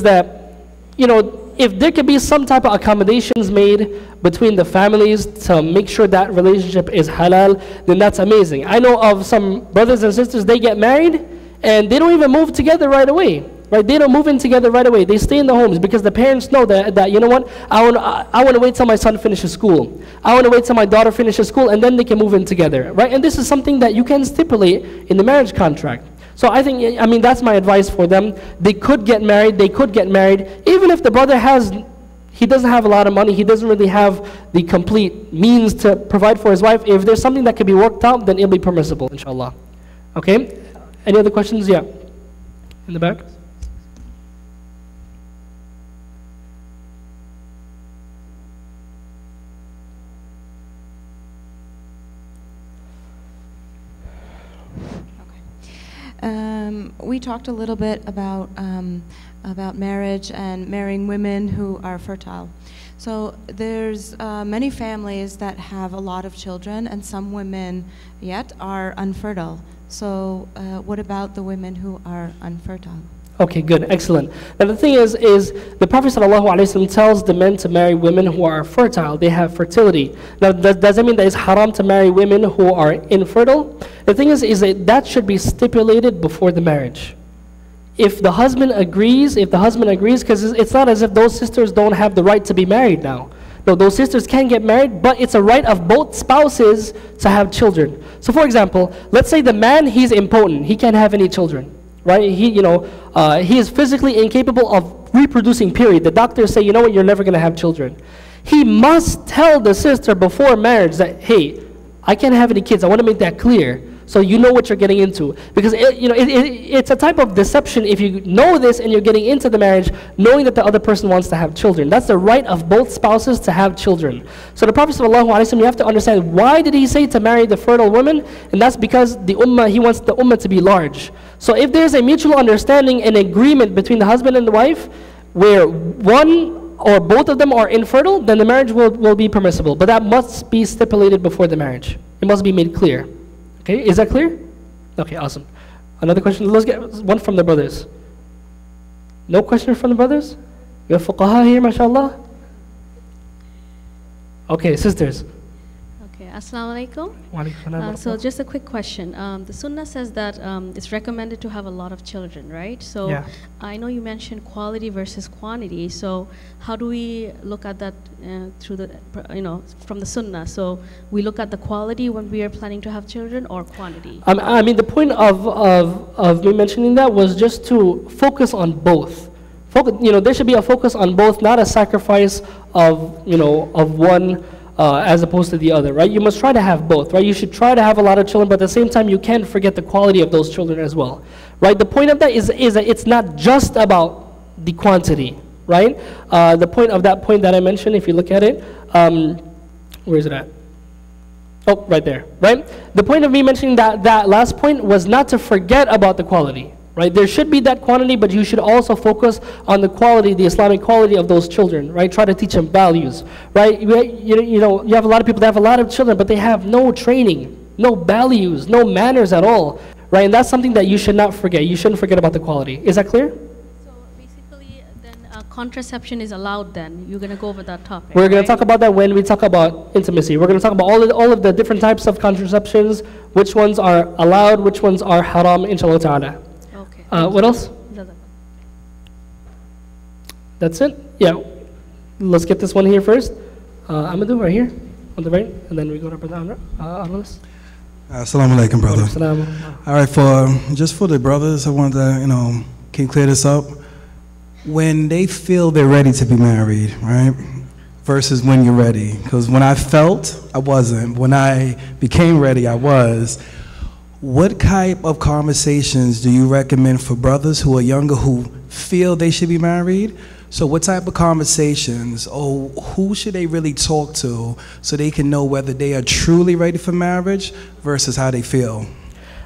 that, if there could be some type of accommodations made between the families to make sure that relationship is halal, then that's amazing. I know of some brothers and sisters, they get married and they don't even move together right away. Right? They don't move in together right away. They stay in the homes because the parents know that you know what, I want to wait till my son finishes school. I want to wait till my daughter finishes school, and then they can move in together. Right? And this is something that you can stipulate in the marriage contract. So I mean, that's my advice for them. They could get married. They could get married. Even if the brother he doesn't have a lot of money, he doesn't really have the complete means to provide for his wife. If there's something that can be worked out, then it'll be permissible, inshallah. Okay? Any other questions? Yeah. In the back? We talked a little bit about marriage and marrying women who are fertile. So there's many families that have a lot of children, and some women yet are unfertile. So what about the women who are unfertile? Okay, good, excellent. Now the thing is the Prophet ﷺ tells the men to marry women who are fertile, they have fertility. Now does that mean that it's haram to marry women who are infertile? The thing is that should be stipulated before the marriage. If the husband agrees, because it's not as if those sisters don't have the right to be married now. No, those sisters can get married, but it's a right of both spouses to have children. So for example, let's say the man, he's impotent, he can't have any children. Right? He is physically incapable of reproducing, period. The doctors say, you know what, you're never going to have children. He must tell the sister before marriage that, hey, I can't have any kids. I want to make that clear so you know what you're getting into. Because it's a type of deception if you know this and you're getting into the marriage knowing that the other person wants to have children. That's the right of both spouses to have children. So the Prophet ﷺ, you have to understand, why did he say to marry the fertile women? And that's because the ummah, he wants the ummah to be large. So if there's a mutual understanding and agreement between the husband and the wife where one or both of them are infertile, then the marriage will be permissible. But that must be stipulated before the marriage. It must be made clear. Okay, is that clear? Okay, awesome. Another question? Let's get one from the brothers. No question from the brothers? We have fuqaha here, mashallah. Okay, sisters. Okay, assalamu alaikum. Wa alaikum salam. So just a quick question. The sunnah says that it's recommended to have a lot of children, right? So yeah. I know you mentioned quality versus quantity. So how do we look at that through the, from the sunnah? So we look at the quality when we are planning to have children, or quantity? I mean, the point of me mentioning that was just to focus on both. There should be a focus on both, not a sacrifice of one as opposed to the other, right? You must try to have both, right? You should try to have a lot of children, but at the same time, you can't forget the quality of those children as well, right? The point of that is that it's not just about the quantity, right? The point of that point that I mentioned, if you look at it, where is it at? Oh, right there, right? The point of me mentioning that last point was not to forget about the quality, right? There should be that quantity, but you should also focus on the quality, the Islamic quality of those children, right? Try to teach them values, right? You know, you have a lot of people that have a lot of children, but they have no training, no values, no manners at all, right? And that's something that you should not forget. You shouldn't forget about the quality. Is that clear? So basically, then contraception is allowed then. You're going to go over that topic, We're going right? to talk about that when we talk about intimacy. We're going to talk about all of the different types of contraceptions, which ones are allowed, which ones are haram, inshallah ta'ala. What else? That's it? Yeah. Let's get this one here first. I'm going to do it right here on the right, and then we go to Brother Anwar. Assalamu alaikum, brother. All right, for the brothers, I want to, can clear this up. When they feel they're ready to be married, right, versus when you're ready. Because when I felt, I wasn't. When I became ready, I was. What type of conversations do you recommend for brothers who are younger who feel they should be married? So what type of conversations, or who should they really talk to so they can know whether they are truly ready for marriage versus how they feel?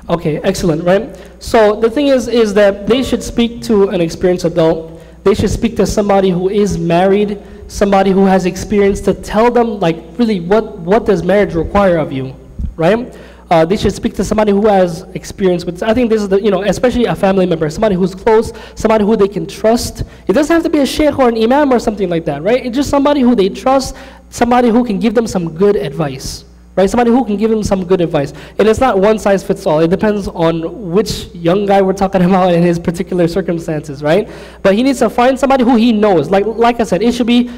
Okay, excellent, right? So the thing is that they should speak to an experienced adult. They should speak to somebody who is married, somebody who has experience, to tell them like really what does marriage require of you, right? They should speak to somebody who has experience with, I think this is especially a family member, somebody who's close, somebody who they can trust. It doesn't have to be a sheikh or an imam or something like that, right? It's just somebody who they trust, somebody who can give them some good advice, right? Somebody who can give them some good advice. And it's not one size fits all. It depends on which young guy we're talking about and his particular circumstances, right? But he needs to find somebody who he knows. Like I said, it should be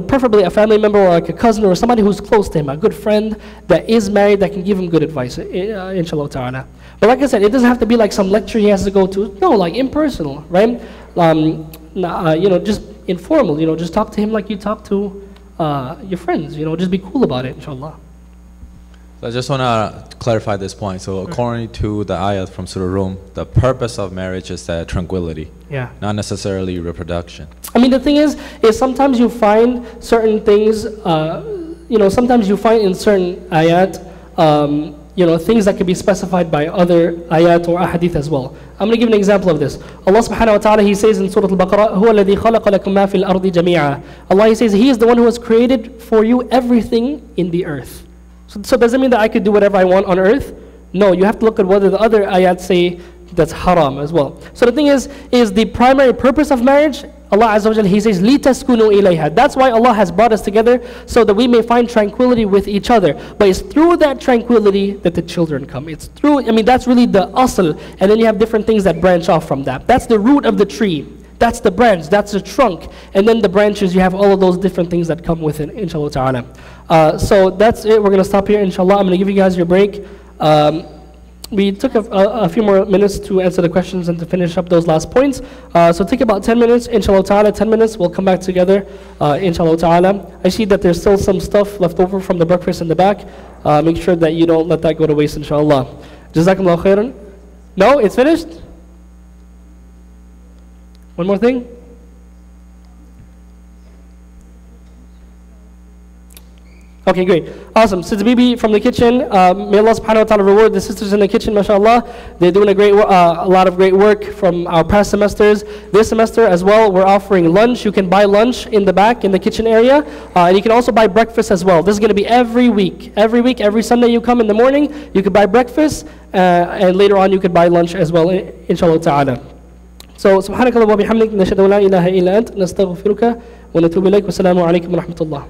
preferably a family member or like a cousin or somebody who's close to him, a good friend that is married that can give him good advice, inshallah ta'ala. But like I said, it doesn't have to be like some lecture he has to go to. No, like impersonal, right? Just informal, just talk to him like you talk to your friends, just be cool about it, inshallah. So I just want to clarify this point. So according to the ayat from Surah Rum, the purpose of marriage is tranquility, not necessarily reproduction. I mean, the thing is sometimes you find certain things, sometimes you find in certain ayat, things that can be specified by other ayat or ahadith as well. I'm going to give an example of this. Allah subhanahu wa ta'ala, He says in Surah Al-Baqarah, هُوَ الَّذِي خَلَقَ لَكُم مَا فِي الْأَرْضِ جَمِيعًا. Allah, He says, He is the one who has created for you everything in the earth. So does it mean that I could do whatever I want on earth? No, you have to look at whether the other ayat say that's haram as well. So the thing is the primary purpose of marriage, Allah Azza wa Jalla, He says, لِتَسْكُنُوا إِلَيْهَا. That's why Allah has brought us together, so that we may find tranquility with each other. But it's through that tranquility that the children come. It's through, that's really the asl. And then you have different things that branch off from that. That's the root of the tree. That's the branch, that's the trunk. And then the branches, you have all of those different things that come with it, inshallah ta'ala. So that's it. We're going to stop here, inshallah. I'm going to give you guys your break. We took a few more minutes to answer the questions and to finish up those last points. So take about 10 minutes, inshallah ta'ala, 10 minutes. We'll come back together, inshallah ta'ala. I see that there's still some stuff left over from the breakfast in the back. Make sure that you don't let that go to waste, inshallah. Jazakumullah khairan. No, it's finished? One more thing? Okay, great. Awesome. Sister Bibi from the kitchen, may Allah subhanahu wa ta'ala reward the sisters in the kitchen, mashallah. They're doing a lot of great work from our past semesters. This semester as well, we're offering lunch. You can buy lunch in the back, in the kitchen area. And you can also buy breakfast as well. This is going to be every week. Every Sunday you come in the morning, you can buy breakfast. And later on you can buy lunch as well, inshallah ta'ala. So, subhanakallah wa bihamdik, nashhadu an la ilaha illa ant, nastaghfiruka wa natubu ilayk, wa assalamu alaykum wa rahmatullah.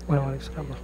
Wa alaykum assalam.